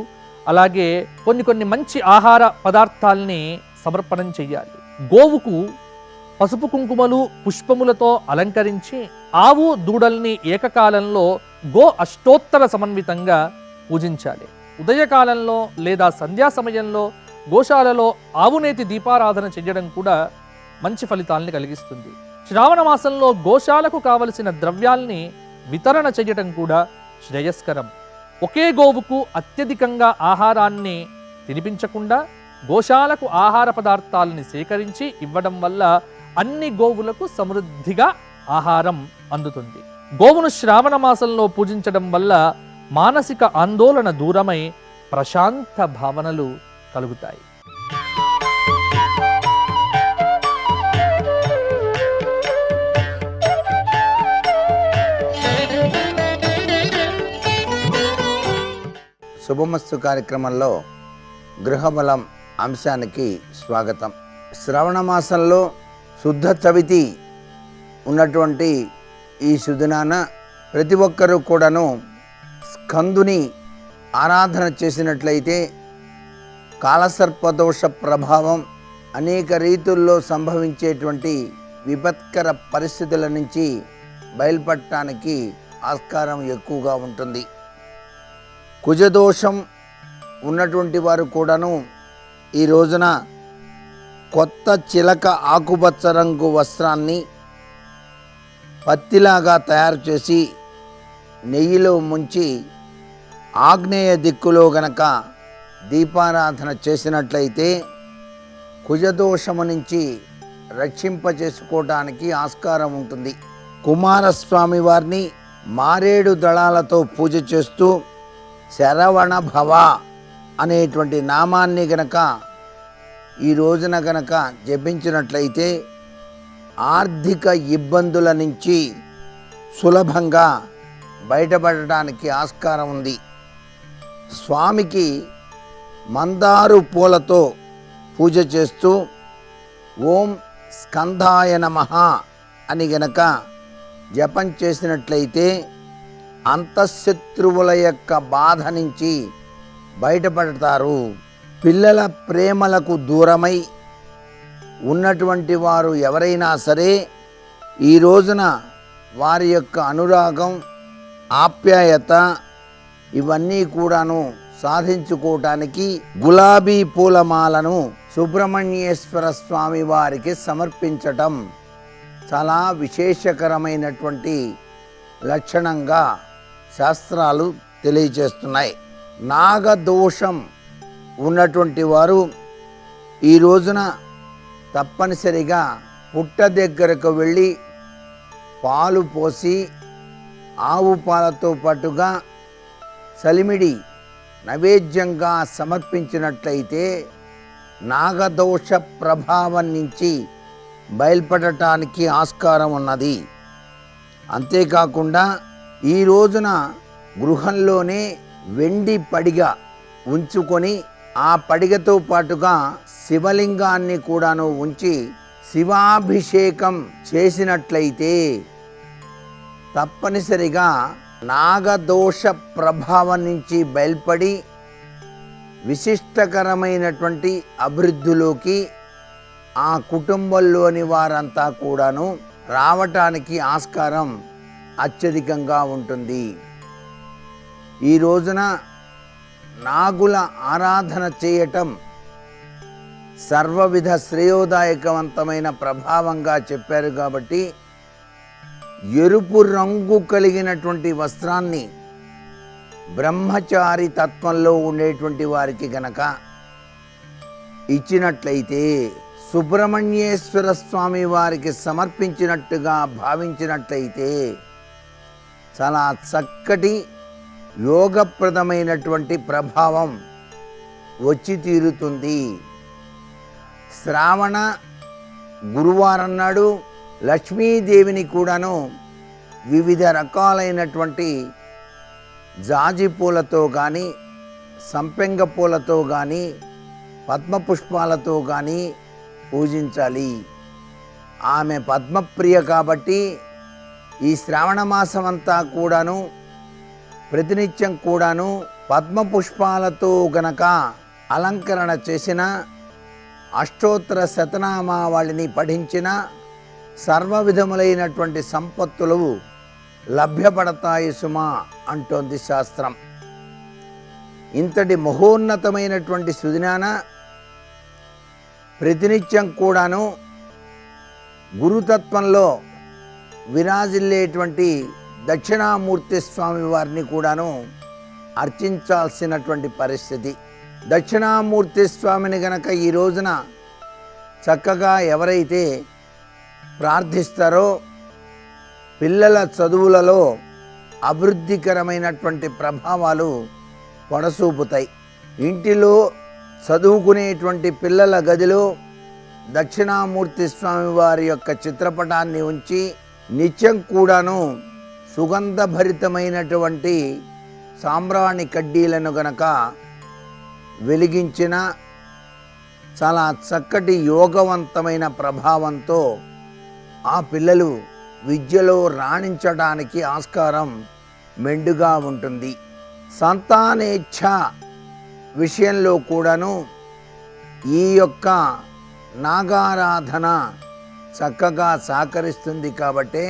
Speaker 1: అలాగే కొన్ని మంచి ఆహార పదార్థాల్ని సమర్పణం చెయ్యాలి. గోవుకు పసుపు కుంకుమలు పుష్పములతో అలంకరించి ఆవు దూడల్ని ఏకకాలంలో గో అష్టోత్తర సమన్వితంగా పూజించాలి. ఉదయకాలంలో లేదా సంధ్యా సమయంలో గోశాలలో ఆవునేతి దీపారాధన చేయడం కూడా మంచి ఫలితాల్ని కలిగిస్తుంది. శ్రావణ మాసంలో గోశాలకు కావలసిన ద్రవ్యాల్ని వితరణ చేయటం కూడా శ్రేయస్కరం. ఒకే గోవుకు అత్యధికంగా ఆహారాన్ని తినిపించకుండా గోశాలకు ఆహార పదార్థాలని సేకరించి ఇవ్వడం వల్ల అన్ని గోవులకు సమృద్ధిగా ఆహారం అందుతుంది. గోవును శ్రావణ మాసంలో పూజించడం వల్ల మానసిక ఆందోళన దూరమై ప్రశాంత భావనలు కలుగుతాయి.
Speaker 3: శుభమస్తు కార్యక్రమంలో గృహబలం అంశానికి స్వాగతం. శ్రావణ మాసంలో శుద్ధ చవితి ఉన్నటువంటి ఈ సుదినాన ప్రతి ఒక్కరూ కూడాను స్కందుని ఆరాధన చేసినట్లయితే కాలసర్పదోష ప్రభావం అనేక రీతుల్లో సంభవించేటువంటి విపత్కర పరిస్థితుల నుంచి బయలుపడటానికి ఆస్కారం ఎక్కువగా ఉంటుంది. కుజదోషం ఉన్నటువంటి వారు కూడాను ఈ రోజున కొత్త చిలక ఆకుపచ్చ రంగు వస్త్రాన్ని పత్తిలాగా తయారు చేసి నెయ్యిలో ముంచి ఆగ్నేయ దిక్కులో గనక దీపారాధన చేసినట్లయితే కుజదోషము నుంచి రక్షింపచేసుకోవడానికి ఆస్కారం ఉంటుంది. కుమారస్వామి వారిని మారేడు దళాలతో పూజ చేస్తూ శరవణ భవ అనేటువంటి నామాన్ని గనక ఈ రోజున గనక జపించినట్లయితే ఆర్థిక ఇబ్బందుల నుంచి సులభంగా బయటపడడానికి ఆస్కారం ఉంది. స్వామికి మందారు పూలతో పూజ చేస్తూ ఓం స్కంధాయ నమః అని గనక జపం చేసినట్లయితే అంతఃశత్రువుల యొక్క బాధ నుంచి బయటపడతారు. పిల్లల ప్రేమలకు దూరమై ఉన్నటువంటి వారు ఎవరైనా సరే ఈ రోజున వారి యొక్క అనురాగం, ఆప్యాయత ఇవన్నీ కూడాను సాధించుకోవటానికి గులాబీ పూలమాలను సుబ్రహ్మణ్యేశ్వర స్వామి వారికి సమర్పించటం చాలా విశేషకరమైనటువంటి లక్షణంగా శాస్త్రాలు తెలియజేస్తున్నాయి. నాగదోషం ఉన్నటువంటి వారు ఈ రోజున తప్పనిసరిగా పుట్ట దగ్గరకు వెళ్ళి పాలు పోసి ఆవు పాలతో పాటుగా సలిమిడి నైవేద్యంగా సమర్పించినట్లయితే నాగదోష ప్రభావం నుంచి బయలుపడటానికి ఆస్కారం ఉన్నది. అంతేకాకుండా ఈ రోజున గృహంలోనే వెండి పడిగ ఉంచుకొని ఆ పడిగతో పాటుగా శివలింగాన్ని కూడాను ఉంచి శివాభిషేకం చేసినట్లయితే తప్పనిసరిగా నాగదోష ప్రభావం నుంచి బయల్పడి విశిష్టకరమైనటువంటి అభివృద్ధిలోకి ఆ కుటుంబంలోని వారంతా కూడాను రావటానికి ఆస్కారం అత్యధికంగా ఉంటుంది. ఈ రోజున నాగుల ఆరాధన చేయటం సర్వవిధ శ్రేయోదాయకవంతమైన ప్రభావంగా చెప్పారు కాబట్టి ఎరుపు రంగు కలిగినటువంటి వస్త్రాన్ని బ్రహ్మచారి తత్వంలో ఉండేటువంటి వారికి గనక ఇచ్చినట్లయితే సుబ్రహ్మణ్యేశ్వర స్వామి వారికి సమర్పించినట్టుగా భావించినట్లయితే చాలా చక్కటి యోగప్రదమైనటువంటి ప్రభావం వచ్చి తీరుతుంది. శ్రావణ గురువారం నాడు లక్ష్మీదేవిని కూడాను వివిధ రకాలైనటువంటి జాజి పూలతో కానీ, సంపెంగ పూలతో కానీ, పద్మపుష్పాలతో కానీ పూజించాలి. ఆమె పద్మప్రియ కాబట్టి ఈ శ్రావణ మాసం అంతా కూడాను ప్రతినిత్యం కూడాను పద్మపుష్పాలతో గనక అలంకరణ చేసిన, అష్టోత్తర శతనామావళిని పఠించిన సర్వ విధములైనటువంటి సంపత్తులు లభ్యపడతాయి సుమా అంటోంది శాస్త్రం. ఇంతటి మహోన్నతమైనటువంటి సుదినాన ప్రతినిత్యం కూడాను గురుతత్వంలో విరాజిల్లేటువంటి దక్షిణామూర్తి స్వామి వారిని కూడాను అర్చించాల్సినటువంటి పరిస్థితి. దక్షిణామూర్తి స్వామిని గనక ఈ రోజున చక్కగా ఎవరైతే ప్రార్థిస్తారో పిల్లల చదువులలో అభివృద్ధికరమైనటువంటి ప్రభావాలు పొడసూపుతాయి. ఇంటిలో చదువుకునేటువంటి పిల్లల గదిలో దక్షిణామూర్తి స్వామి వారి యొక్క చిత్రపటాన్ని ఉంచి నిత్యం కూడాను సుగంధభరితమైనటువంటి సాంబ్రాణి కడ్డీలను గనక వెలిగించిన చాలా చక్కటి యోగవంతమైన ప్రభావంతో ఆ పిల్లలు విద్యలో రాణించడానికి ఆస్కారం మెండుగా ఉంటుంది. సంతానేచ్ఛ విషయంలో కూడాను ఈ యొక్క నాగారాధన చక్కగా సహకరిస్తుంది. కాబట్టి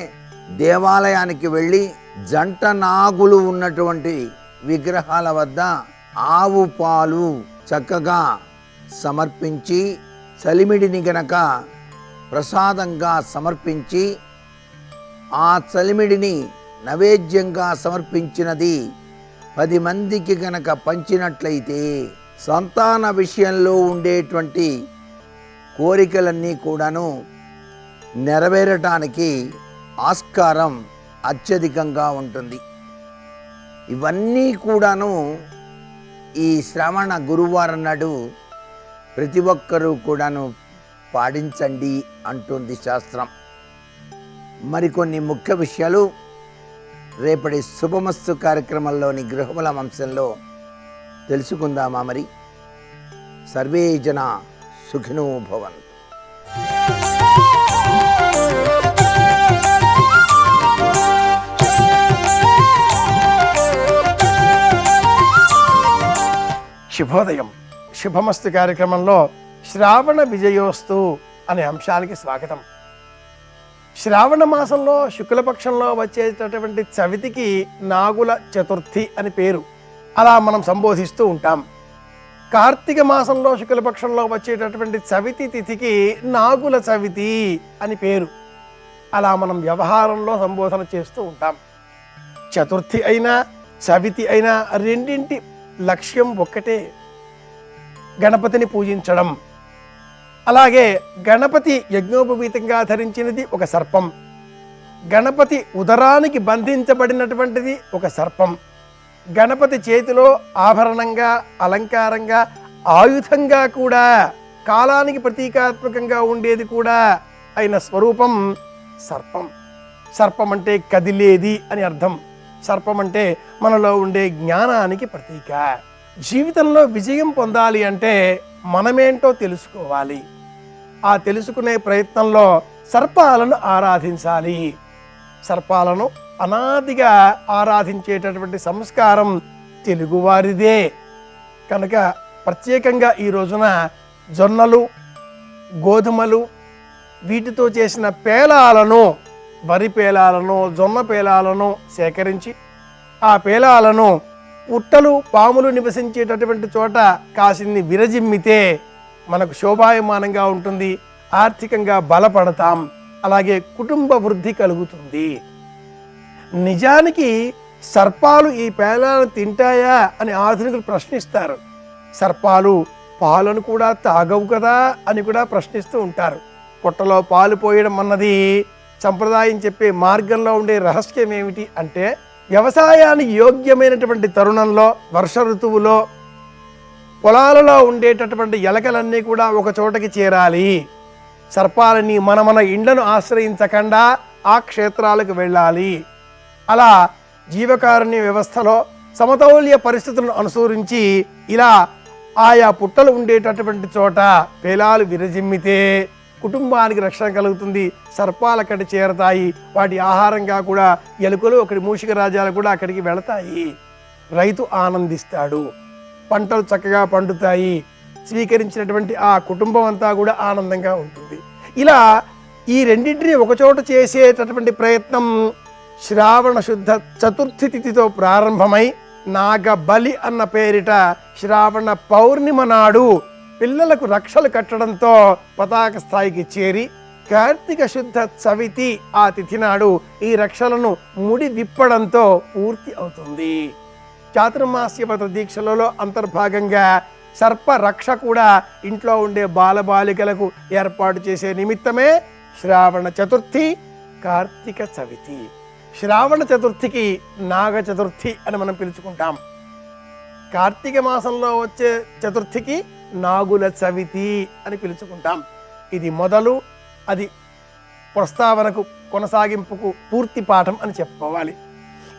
Speaker 3: దేవాలయానికి వెళ్ళి జంట నాగులు ఉన్నటువంటి విగ్రహాల వద్ద ఆవు పాలు చక్కగా సమర్పించి, చలిమిడిని గనక ప్రసాదంగా సమర్పించి, ఆ చలిమిడిని నైవేద్యంగా సమర్పించినది 10 మందికి గనక పంచినట్లయితే సంతాన విషయంలో ఉండేటువంటి కోరికలన్నీ కూడాను నెరవేరటానికి ఆస్కారం అత్యధికంగా ఉంటుంది. ఇవన్నీ కూడాను ఈ శ్రవణ గురువారం నాడు ప్రతి ఒక్కరూ కూడాను పాటించండి అంటుంది శాస్త్రం. మరికొన్ని ముఖ్య విషయాలు రేపటి శుభమస్తు కార్యక్రమంలోని గృహబల అంశంలో తెలుసుకుందామా? మరి సర్వే జన సుఖినో భవంతు.
Speaker 4: శుభోదయం. శుభమస్తు కార్యక్రమంలో శ్రావణ విజయోస్తు అనే అంశానికి స్వాగతం. శ్రావణ మాసంలో శుక్లపక్షంలో వచ్చేటటువంటి చవితికి నాగుల చతుర్థి అని పేరు. అలా మనం సంబోధిస్తూ ఉంటాం. కార్తీక మాసంలో శుక్లపక్షంలో వచ్చేటటువంటి చవితి తిథికి నాగుల చవితి అని పేరు. అలా మనం వ్యవహారంలో సంబోధన చేస్తూ ఉంటాం. చతుర్థి అయినా చవితి అయినా రెండింటి లక్ష్యం ఒక్కటే, గణపతిని పూజించడం. అలాగే గణపతి యజ్ఞోపవీతంగా ధరించినది ఒక సర్పం, గణపతి ఉదరానికి బంధించబడినటువంటిది ఒక సర్పం, గణపతి చేతిలో ఆభరణంగా, అలంకారంగా, ఆయుధంగా కూడా, కాలానికి ప్రతీకాత్మకంగా ఉండేది కూడా అయిన స్వరూపం సర్పం. సర్పం అంటే కదిలేది అని అర్థం. సర్పం అంటే మనలో ఉండే జ్ఞానానికి ప్రతీక. జీవితంలో విజయం పొందాలి అంటే మనమేంటో తెలుసుకోవాలి. ఆ తెలుసుకునే ప్రయత్నంలో సర్పాలను ఆరాధించాలి. సర్పాలను అనాదిగా ఆరాధించేటటువంటి సంస్కారం తెలుగువారిదే. కనుక ప్రత్యేకంగా ఈ రోజున జొన్నలు, గోధుమలు, వీటితో చేసిన పేలాలను, వరి పేలాలను, జొన్న పేలాలను సేకరించి ఆ పేలాలను పుట్టలు పాములు నివసించేటటువంటి చోట కాసిన్ని విరజిమ్మితే మనకు శోభాయమానంగా ఉంటుంది, ఆర్థికంగా బలపడతాం, అలాగే కుటుంబ వృద్ధి కలుగుతుంది. నిజానికి సర్పాలు ఈ పేలాలను తింటాయా అని ఆధునికులు ప్రశ్నిస్తారు. సర్పాలు పాలను కూడా తాగవు కదా అని కూడా ప్రశ్నిస్తూ ఉంటారు. పుట్టలో పాలు పోయడం అన్నది సంప్రదాయం చెప్పే మార్గంలో ఉండే రహస్యం ఏమిటి అంటే, వ్యవసాయానికి యోగ్యమైనటువంటి తరుణంలో వర్ష ఋతువులో పొలాలలో ఉండేటటువంటి ఎలకలన్నీ కూడా ఒక చోటకి చేరాలి. సర్పాలని మన ఇండ్లను ఆశ్రయించకుండా ఆ క్షేత్రాలకు వెళ్ళాలి. అలా జీవకారుణ్య వ్యవస్థలో సమతౌల్య పరిస్థితులను అనుసరించి ఇలా ఆయా పుట్టలు ఉండేటటువంటి చోట పేలాలు విరజిమ్మితే కుటుంబానికి రక్షణ కలుగుతుంది. సర్పాలు అక్కడికి చేరతాయి. వాటి ఆహారంగా కూడా ఎలుకలు, ఒకటి మూషిక రాజ్యాలు కూడా అక్కడికి వెళతాయి. రైతు ఆనందిస్తాడు, పంటలు చక్కగా పండుతాయి, స్వీకరించినటువంటి ఆ కుటుంబం అంతా కూడా ఆనందంగా ఉంటుంది. ఇలా ఈ రెండింటినీ ఒకచోట చేసేటటువంటి ప్రయత్నం శ్రావణ శుద్ధ చతుర్థి తిథితో ప్రారంభమై నాగబలి అన్న పేరిట శ్రావణ పౌర్ణిమ నాడు పిల్లలకు రక్షలు కట్టడంతో పతాక స్థాయికి చేరి, కార్తీక శుద్ధ చవితి ఆ తిథి నాడు ఈ రక్షలను ముడి విప్పడంతో పూర్తి అవుతుంది. చాతుర్మాస్య వ్రత దీక్షలలో అంతర్భాగంగా సర్ప రక్ష కూడా ఇంట్లో ఉండే బాలబాలికలకు ఏర్పాటు చేసే నిమిత్తమే శ్రావణ చతుర్థి, కార్తీక చవితి. శ్రావణ చతుర్థికి నాగ చతుర్థి అని మనం పిలుచుకుంటాం. కార్తీక మాసంలో వచ్చే చతుర్థికి నాగుల చవితి అని పిలుచుకుంటాం. ఇది మొదలు, అది ప్రస్తావనకు కొనసాగింపుకు పూర్తి పాఠం అని చెప్పుకోవాలి.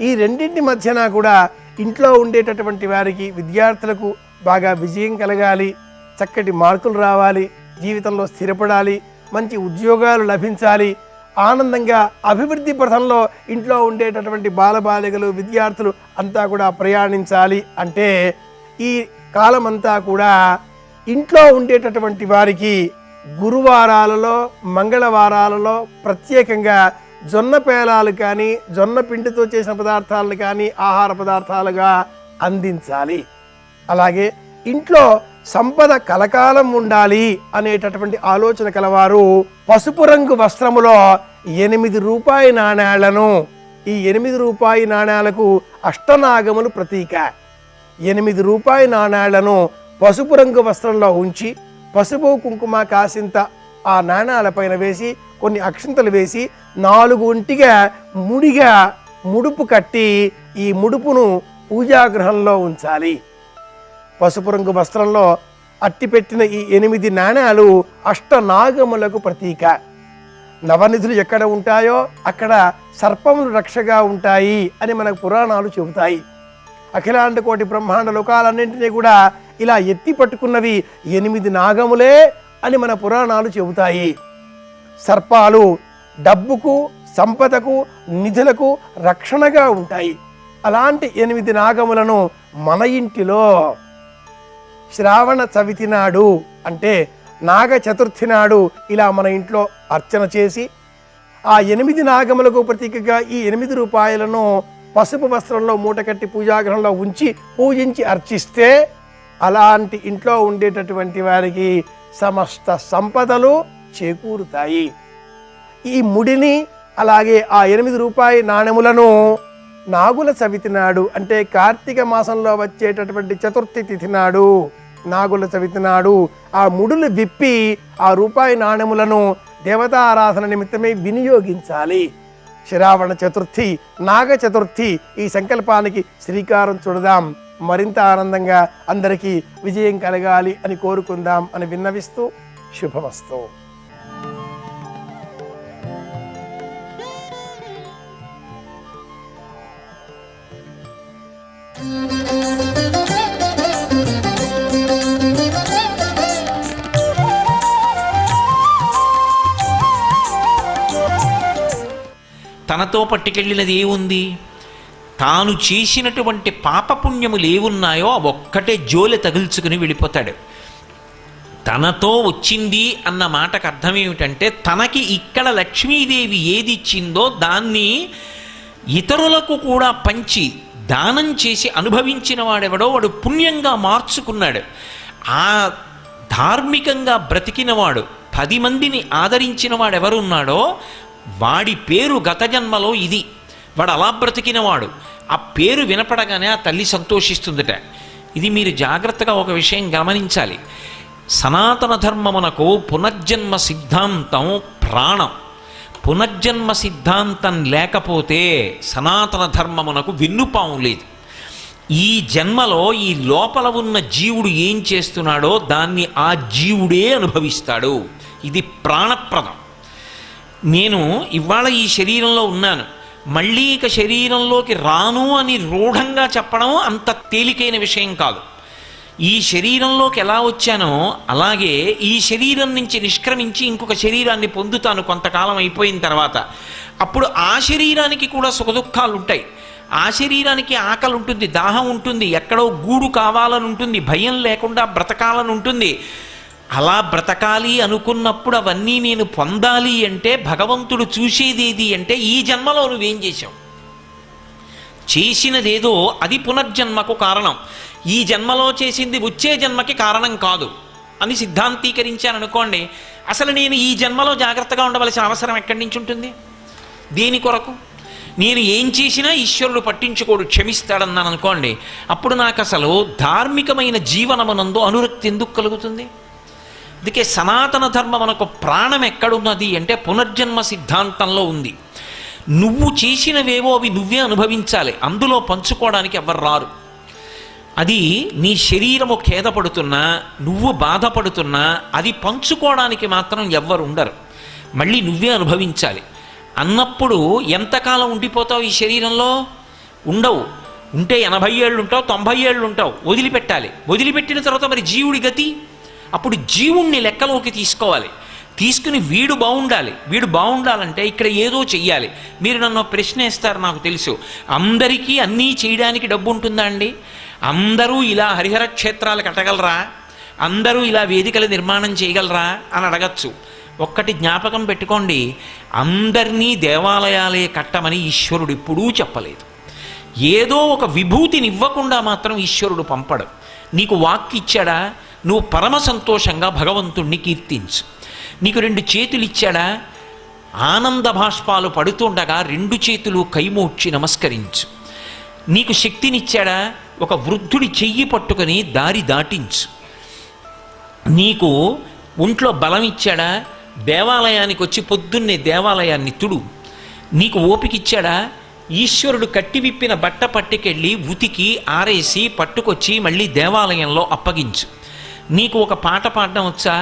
Speaker 4: ఈ రెండింటి మధ్యన కూడా ఇంట్లో ఉండేటటువంటి వారికి, విద్యార్థులకు బాగా విజయం కలగాలి, చక్కటి మార్కులు రావాలి, జీవితంలో స్థిరపడాలి, మంచి ఉద్యోగాలు లభించాలి, ఆనందంగా అభివృద్ధి పథంలో ఇంట్లో ఉండేటటువంటి బాలబాలికలు, విద్యార్థులు అంతా కూడా ప్రయాణించాలి అంటే ఈ కాలమంతా కూడా ఇంట్లో ఉండేటటువంటి వారికి గురువారాలలో, మంగళవారాలలో ప్రత్యేకంగా జొన్న పేలాలు కానీ, జొన్న పిండితో చేసిన పదార్థాలను కానీ ఆహార పదార్థాలుగా అందించాలి. అలాగే ఇంట్లో సంపద కలకాలం ఉండాలి అనేటటువంటి ఆలోచన కలవారు పసుపు రంగు వస్త్రములో 8 రూపాయి నాణేళ్లను, ఈ 8 రూపాయి నాణేలకు అష్టనాగములు ప్రతీక, 8 రూపాయి నాణేళ్లను పసుపు రంగు వస్త్రంలో ఉంచి పసుపు కుంకుమ కాసింత ఆ నాణాలపైన వేసి కొన్ని అక్షింతలు వేసి 4 ఒంటిగా ముడిగా ముడుపు కట్టి ఈ ముడుపును పూజాగృహంలో ఉంచాలి. పసుపు రంగు వస్త్రంలో అట్టిపెట్టిన ఈ 8 నాణాలు అష్టనాగములకు ప్రతీక. నవనిధులు ఎక్కడ ఉంటాయో అక్కడ సర్పములు రక్షగా ఉంటాయి అని మనకు పురాణాలు చెబుతాయి. అఖిలాండ కోటి బ్రహ్మాండ లోకాలన్నింటినీ కూడా ఇలా ఎత్తి పట్టుకున్నవి 8 నాగములే అని మన పురాణాలు చెబుతాయి. సర్పాలు డబ్బుకు, సంపదకు, నిధులకు రక్షణగా ఉంటాయి. అలాంటి 8 నాగములను మన ఇంటిలో శ్రావణ చవితి నాడు అంటే నాగ చతుర్థి నాడు ఇలా మన ఇంట్లో అర్చన చేసి ఆ 8 నాగములకు ప్రతీకగా ఈ 8 రూపాయలను పసుపు వస్త్రంలో మూటకట్టి పూజాగృహంలో ఉంచి పూజించి అర్చిస్తే అలాంటి ఇంట్లో ఉండేటటువంటి వారికి సమస్త సంపదలు చేకూరుతాయి. ఈ ముడిని అలాగే ఆ 8 రూపాయి నాణెములను నాగుల చవితి నాడు అంటే కార్తీక మాసంలో వచ్చేటటువంటి చతుర్థి తిథి నాడు, నాగుల చవితి నాడు ఆ ముడులు విప్పి ఆ రూపాయి నాణెములను దేవతారాధన నిమిత్తమే వినియోగించాలి. శ్రావణ చతుర్థి, నాగ చతుర్థి ఈ సంకల్పానికి శ్రీకారం చుడదాం. మరింత ఆనందంగా అందరికీ విజయం కలగాలి అని కోరుకుందాం అని విన్నవిస్తూ శుభమస్తు.
Speaker 5: తనతో పట్టుకెళ్ళినది ఏముంది? తాను చేసినటువంటి పాపపుణ్యములు ఏవున్నాయో ఒక్కటే జోలె తగుల్చుకుని వెళ్ళిపోతాడు. తనతో వచ్చింది అన్న మాటకు అర్థం ఏమిటంటే తనకి ఇక్కడ లక్ష్మీదేవి ఏది ఇచ్చిందో దాన్ని ఇతరులకు కూడా పంచి దానం చేసి అనుభవించిన వాడెవడో వాడు పుణ్యంగా మార్చుకున్నాడు. ఆ ధార్మికంగా బ్రతికినవాడు 10 మందిని ఆదరించిన వాడెవరున్నాడో వాడి పేరు గత జన్మలో ఇది. వాడు అలా బ్రతికినవాడు. ఆ పేరు వినపడగానే ఆ తల్లి సంతోషిస్తుందట. ఇది మీరు జాగ్రత్తగా ఒక విషయం గమనించాలి. సనాతన ధర్మమునకు పునర్జన్మ సిద్ధాంతం ప్రాణం. పునర్జన్మ సిద్ధాంతం లేకపోతే సనాతన ధర్మమునకు వెన్నుపాము లేదు. ఈ జన్మలో ఈ లోపల ఉన్న జీవుడు ఏం చేస్తున్నాడో దాన్ని ఆ జీవుడే అనుభవిస్తాడు. ఇది ప్రాణప్రదం. నేను ఇవాళ ఈ శరీరంలో ఉన్నాను, మళ్ళీ ఇక శరీరంలోకి రాను అని రూఢంగా చెప్పడం అంత తేలికైన విషయం కాదు. ఈ శరీరంలోకి ఎలా వచ్చానో అలాగే ఈ శరీరం నుంచి నిష్క్రమించి ఇంకొక శరీరాన్ని పొందుతాను కొంతకాలం అయిపోయిన తర్వాత. అప్పుడు ఆ శరీరానికి కూడా సుఖదుఖాలు ఉంటాయి. ఆ శరీరానికి ఆకలి ఉంటుంది, దాహం ఉంటుంది, ఎక్కడో గూడు కావాలని ఉంటుంది, భయం లేకుండా బ్రతకాలని ఉంటుంది. అలా బ్రతకాలి అనుకున్నప్పుడు అవన్నీ నేను పొందాలి అంటే భగవంతుడు చూసేదేది అంటే ఈ జన్మలో నువ్వేం చేశావు, చేసినదేదో అది పునర్జన్మకు కారణం. ఈ జన్మలో చేసింది వచ్చే జన్మకి కారణం కాదు అని సిద్ధాంతీకరించాను అనుకోండి. అసలు నేను ఈ జన్మలో జాగ్రత్తగా ఉండవలసిన అవసరం ఎక్కడి నుంచి ఉంటుంది? దేని కొరకు? నేను ఏం చేసినా ఈశ్వరుడు పట్టించుకోడు, క్షమిస్తాడన్నాను అనుకోండి. అప్పుడు నాకు అసలు ధార్మికమైన జీవనమునందు అనురక్తి ఎందుకు కలుగుతుంది? అందుకే సనాతన ధర్మమునకు ప్రాణం ఎక్కడున్నది అంటే పునర్జన్మ సిద్ధాంతంలో ఉంది. నువ్వు చేసినవేవో అవి నువ్వే అనుభవించాలి, అందులో పంచుకోవడానికి ఎవరు రారు. అది నీ శరీరము ఖేదపడుతున్నా నువ్వు బాధపడుతున్నా అది పంచుకోవడానికి మాత్రం ఎవ్వరు ఉండరు, మళ్ళీ నువ్వే అనుభవించాలి. అన్నప్పుడు ఎంతకాలం ఉండిపోతావు ఈ శరీరంలో? ఉండవు. ఉంటే 80 ఏళ్ళు ఉంటావు, 90 ఏళ్ళు ఉంటావు, వదిలిపెట్టాలి. వదిలిపెట్టిన తర్వాత మరి జీవుడి గతి? అప్పుడు జీవుణ్ణి లెక్కలోకి తీసుకోవాలి. తీసుకుని వీడు బాగుండాలి. వీడు బాగుండాలంటే ఇక్కడ ఏదో చెయ్యాలి. మీరు నన్ను ప్రశ్న వేస్తారు, నాకు తెలుసు. అందరికీ అన్నీ చేయడానికి డబ్బు ఉంటుందా అండి? అందరూ ఇలా హరిహర క్షేత్రాలు కట్టగలరా? అందరూ ఇలా వేదికల నిర్మాణం చేయగలరా అని అడగచ్చు. ఒక్కటి జ్ఞాపకం పెట్టుకోండి, అందరినీ దేవాలయాలే కట్టమని ఈశ్వరుడు ఎప్పుడూ చెప్పలేదు. ఏదో ఒక విభూతిని ఇవ్వకుండా మాత్రం ఈశ్వరుడు పంపడు. నీకు వాక్కు ఇచ్చాడా? నువ్వు పరమ సంతోషంగా భగవంతుణ్ణి కీర్తించు. నీకు 2 చేతులు ఇచ్చాడా? ఆనంద భాష్పాలు పడుతుండగా 2 చేతులు కైమోడ్చి నమస్కరించు. నీకు శక్తినిచ్చాడా? ఒక వృద్ధుడి చెయ్యి పట్టుకొని దారి దాటించు. నీకు ఒంట్లో బలం ఇచ్చాడా? దేవాలయానికి వచ్చి పొద్దున్నే దేవాలయాన్ని తుడు. నీకు ఓపిక ఇచ్చాడా? ఈశ్వరుడు కట్టి విప్పిన బట్ట పట్టుకెళ్ళి ఉతికి ఆరేసి పట్టుకొచ్చి మళ్ళీ దేవాలయంలో అప్పగించు. నీకు ఒక పాట పాడడం వచ్చా?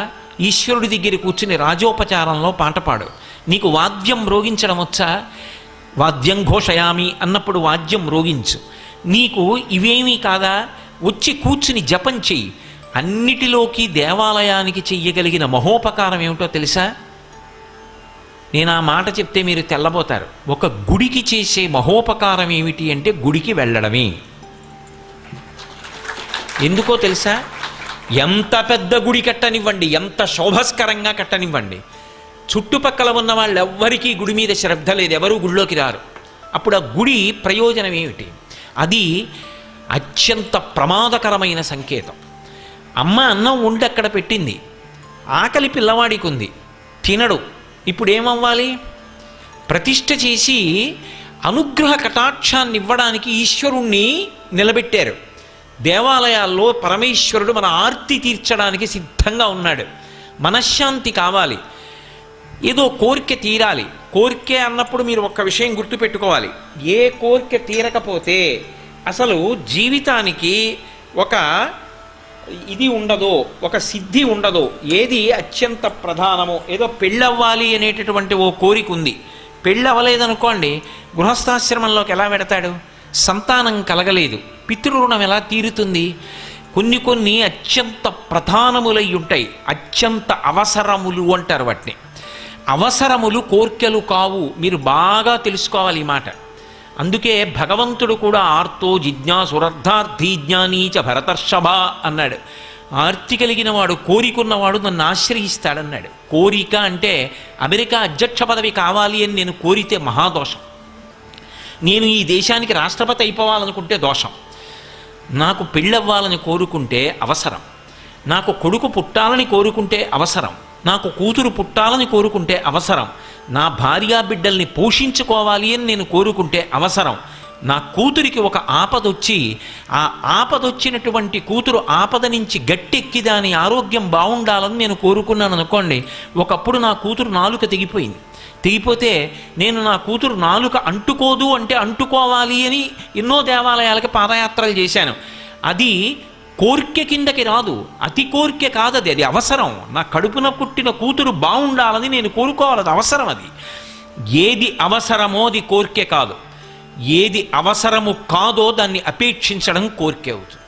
Speaker 5: ఈశ్వరుడి దగ్గర కూర్చుని రాజోపచారంలో పాట పాడు. నీకు వాద్యం మ్రోగించడం వచ్చా? వాద్యం ఘోషయామి అన్నప్పుడు వాద్యం మ్రోగించు. నీకు ఇవేమీ కాదా? వచ్చి కూర్చుని జపం చెయ్యి. అన్నిటిలోకి దేవాలయానికి చెయ్యగలిగిన మహోపకారం ఏమిటో తెలుసా? నేను ఆ మాట చెప్తే మీరు తెల్లబోతారు. ఒక గుడికి చేసే మహోపకారం ఏమిటి అంటే గుడికి వెళ్ళడమే. ఎందుకో తెలుసా? ఎంత పెద్ద గుడి కట్టనివ్వండి, ఎంత శోభస్కరంగా కట్టనివ్వండి, చుట్టుపక్కల ఉన్న వాళ్ళు ఎవ్వరికీ గుడి మీద శ్రద్ధ లేదు, ఎవరూ గుడిలోకి రారు. అప్పుడు ఆ గుడి ప్రయోజనం ఏమిటి? అది అత్యంత ప్రమాదకరమైన సంకేతం. అమ్మ అన్నం వండి అక్కడ పెట్టింది, ఆకలి పిల్లవాడికి ఉంది, తినడు. ఇప్పుడు ఏమవ్వాలి? ప్రతిష్ఠ చేసి అనుగ్రహ కటాక్షాన్ని ఇవ్వడానికి ఈశ్వరుణ్ణి నిలబెట్టారు. దేవాలయాల్లో పరమేశ్వరుడు మన ఆర్తి తీర్చడానికి సిద్ధంగా ఉన్నాడు. మనశ్శాంతి కావాలి, ఏదో కోరిక తీరాలి. కోరిక అన్నప్పుడు మీరు ఒక్క విషయం గుర్తుపెట్టుకోవాలి, ఏ కోరిక తీరకపోతే అసలు జీవితానికి ఒక ఇది ఉండదో, ఒక సిద్ధి ఉండదో. ఏది అత్యంత ప్రధానమో, ఏదో పెళ్ళవ్వాలి అనేటటువంటి ఓ కోరిక ఉంది, పెళ్ళి అవ్వలేదనుకోండి, గృహస్థాశ్రమంలోకి ఎలా పెడతాడు? సంతానం కలగలేదు, పితృరుణం ఎలా తీరుతుంది? కొన్ని అత్యంత ప్రధానములై ఉంటాయి, అత్యంత అవసరములు అంటారు వాటిని. అవసరములు కోర్కెలు కావు, మీరు బాగా తెలుసుకోవాలి ఈ మాట. అందుకే భగవంతుడు కూడా ఆర్తో జిజ్ఞాసురర్థార్థీ జ్ఞానీచ భరతర్షభ అన్నాడు. ఆర్తి కలిగిన వాడు, కోరికున్నవాడు నన్ను ఆశ్రయిస్తాడన్నాడు. కోరిక అంటే అమెరికా అధ్యక్ష పదవి కావాలి అని నేను కోరితే మహాదోషం. నేను ఈ దేశానికి రాష్ట్రపతి అయిపోవాలనుకుంటే దోషం. నాకు పెళ్ళవ్వాలని కోరుకుంటే అవసరం. నాకు కొడుకు పుట్టాలని కోరుకుంటే అవసరం. నాకు కూతురు పుట్టాలని కోరుకుంటే అవసరం. నా భార్యా బిడ్డల్ని పోషించుకోవాలి అని నేను కోరుకుంటే అవసరం. నా కూతురికి ఒక ఆపదొచ్చి ఆ ఆపదొచ్చినటువంటి కూతురు ఆపద నుంచి గట్టెక్కి దాని ఆరోగ్యం బాగుండాలని నేను కోరుకున్నాను అనుకోండి. ఒకప్పుడు నా కూతురు నాలుక తెగిపోయింది. తెగిపోతే నేను నా కూతురు నాలుక అంటుకోదు అంటే అంటుకోవాలి అని ఎన్నో దేవాలయాలకి పాదయాత్రలు చేశాను. అది కోర్కె కిందకి రాదు, అతి కోర్కె కాదు, అది అవసరం. నా కడుపున పుట్టిన కూతురు బాగుండాలని నేను కోరుకోవాలి, అది అవసరం. అది ఏది అవసరమో అది కోర్కె కాదు, ఏది అవసరము కాదో దాన్ని అపేక్షించడం కోరిక అవుతుంది.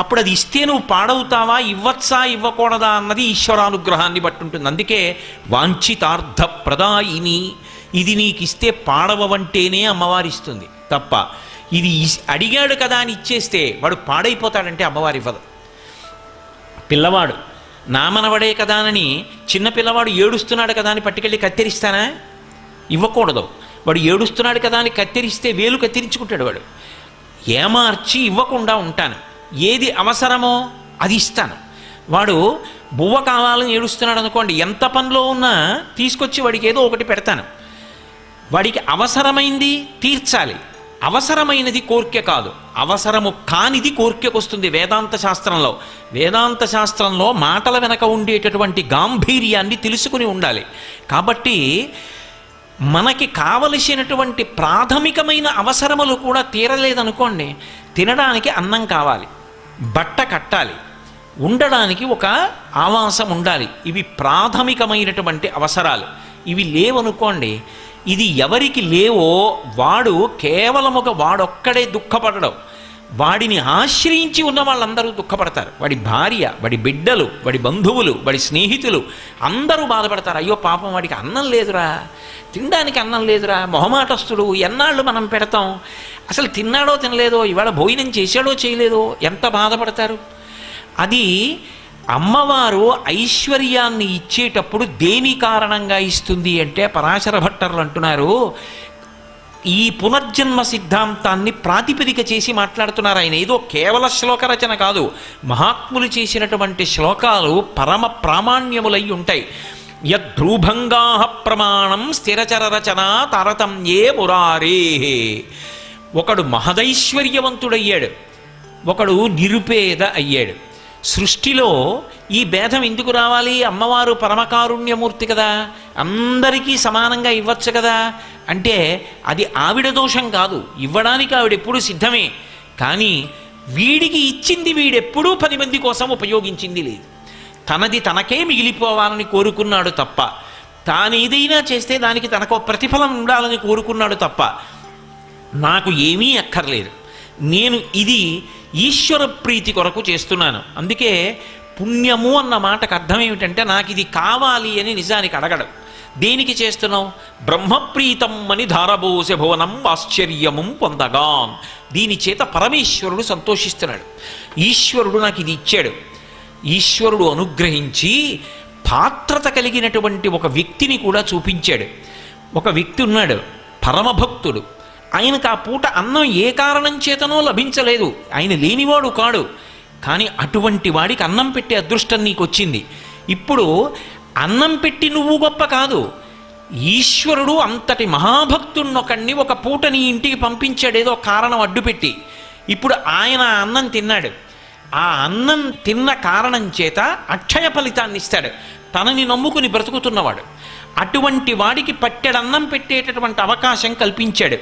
Speaker 5: అప్పుడు అది ఇస్తే నువ్వు పాడవుతావా, ఇవ్వచ్చా ఇవ్వకూడదా అన్నది ఈశ్వరానుగ్రహాన్ని బట్టి ఉంటుంది. అందుకే వాంఛితార్థ ప్రదాయిని, ఇది నీకు ఇస్తే పాడవంటేనే అమ్మవారిస్తుంది తప్ప ఇది అడిగాడు కదా అని ఇచ్చేస్తే వాడు పాడైపోతాడంటే అమ్మవారి ఇవ్వదు. పిల్లవాడు నామనవడే కదా అని చిన్న పిల్లవాడు ఏడుస్తున్నాడు కదా అని పట్టుకెళ్ళి కత్తిరిస్తానా? ఇవ్వకూడదు. వాడు ఏడుస్తున్నాడు కదా అని కత్తిరిస్తే వేలు కత్తిరించుకుంటాడు వాడు. ఏమార్చి ఇవ్వకుండా ఉంటాను. ఏది అవసరమో అది ఇస్తాను. వాడు బువ్వ కావాలని ఏడుస్తున్నాడు అనుకోండి, ఎంత పనిలో ఉన్నా తీసుకొచ్చి వాడికి ఏదో ఒకటి పెడతాను. వాడికి అవసరమైంది తీర్చాలి. అవసరమైనది కోర్కె కాదు, అవసరము కానిది కోర్కెకు వస్తుంది. వేదాంత శాస్త్రంలో మాటల వెనక ఉండేటటువంటి గాంభీర్యాన్ని తెలుసుకుని ఉండాలి. కాబట్టి మనకి కావలసినటువంటి ప్రాథమికమైన అవసరములు కూడా తీరలేదనుకోండి, తినడానికి అన్నం కావాలి, బట్ట కట్టాలి, ఉండడానికి ఒక ఆవాసం ఉండాలి. ఇవి ప్రాథమికమైనటువంటి అవసరాలు. ఇవి లేవనుకోండి, ఇది ఎవరికి లేవో వాడు కేవలముగా వాడొక్కడే దుఃఖపడడం. వాడిని ఆశ్రయించి ఉన్న వాళ్ళందరూ దుఃఖపడతారు. వాడి భార్య, వాడి బిడ్డలు, వాడి బంధువులు, వాడి స్నేహితులు అందరూ బాధపడతారు. అయ్యో పాపం వాడికి అన్నం లేదురా, తినడానికి అన్నం లేదురా, మొహమాటస్తుడు, ఎన్నాళ్ళు మనం పెడతాం, అసలు తిన్నాడో తినలేదో, ఇవాళ భోజనం చేశాడో చేయలేదో, ఎంత బాధపడతారు. అది అమ్మవారు ఐశ్వర్యాన్ని ఇచ్చేటప్పుడు దేని కారణంగా ఇస్తుంది అంటే పరాశర భట్టర్లు అంటున్నారు, ఈ పునర్జన్మ సిద్ధాంతాన్ని ప్రాతిపదిక చేసి మాట్లాడుతున్నారు ఆయన. ఏదో కేవల శ్లోక రచన కాదు, మహాత్ములు చేసినటువంటి శ్లోకాలు పరమ ప్రామాణ్యములై ఉంటాయి. యద్భ్రూభంగా ప్రమాణం స్థిరచర రచన తారతమ్యే మురారే. ఒకడు మహదైశ్వర్యవంతుడయ్యాడు, ఒకడు నిరుపేద అయ్యాడు. సృష్టిలో ఈ భేదం ఎందుకు రావాలి? అమ్మవారు పరమకారుణ్యమూర్తి కదా, అందరికీ సమానంగా ఇవ్వచ్చు కదా అంటే అది ఆవిడ దోషం కాదు. ఇవ్వడానికి ఆవిడెప్పుడు సిద్ధమే. కానీ వీడికి ఇచ్చింది వీడెప్పుడూ 10 మంది కోసం ఉపయోగించింది లేదు. తనది తనకే మిగిలిపోవాలని కోరుకున్నాడు తప్ప, తాను ఏదైనా చేస్తే దానికి తనకు ప్రతిఫలం ఉండాలని కోరుకున్నాడు తప్ప, నాకు ఏమీ అక్కర్లేదు, నేను ఇది ఈశ్వర ప్రీతి కొరకు చేస్తున్నాను. అందుకే పుణ్యము అన్న మాటకు అర్థం ఏమిటంటే నాకు ఇది కావాలి అని నిజానికి అడగడం. దేనికి చేస్తున్నావు? బ్రహ్మప్రీతం అని ధారబోసె భువనం ఆశ్చర్యము పొందగా. దీని చేత పరమేశ్వరుడు సంతోషిస్తున్నాడు. ఈశ్వరుడు నాకు ఇది ఇచ్చాడు. ఈశ్వరుడు అనుగ్రహించి పాత్రత కలిగినటువంటి ఒక వ్యక్తిని కూడా చూపించాడు. ఒక వ్యక్తి ఉన్నాడు, పరమభక్తుడు. ఆయనకు ఆ పూట అన్నం ఏ కారణం చేతనో లభించలేదు, ఆయన లేనివాడు కాడు. కానీ అటువంటి వాడికి అన్నం పెట్టే అదృష్టం నీకు వచ్చింది. ఇప్పుడు అన్నం పెట్టి నువ్వు గొప్ప కాదు, ఈశ్వరుడు అంతటి మహాభక్తున్నొకడిని ఒక పూట నీ ఇంటికి పంపించాడు ఏదో కారణం అడ్డుపెట్టి. ఇప్పుడు ఆయన అన్నం తిన్నాడు. ఆ అన్నం తిన్న కారణం చేత అక్షయ ఫలితాన్ని ఇస్తాడు, తనని నమ్ముకుని బ్రతుకుతున్నవాడు. అటువంటి వాడికి పట్టెడన్నం పెట్టేటటువంటి అవకాశం కల్పించాడు.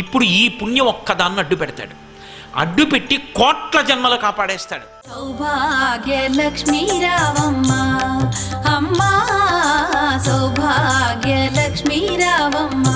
Speaker 5: ఇప్పుడు ఈ పుణ్యం ఒక్కదాన్ని అడ్డు పెడతాడు, అడ్డు పెట్టి కోట్ల జన్మలు కాపాడేస్తాడు.
Speaker 2: సౌభాగ్య లక్ష్మీ రావమ్మ అమ్మా, సౌభాగ్య లక్ష్మీ రావమ్మ.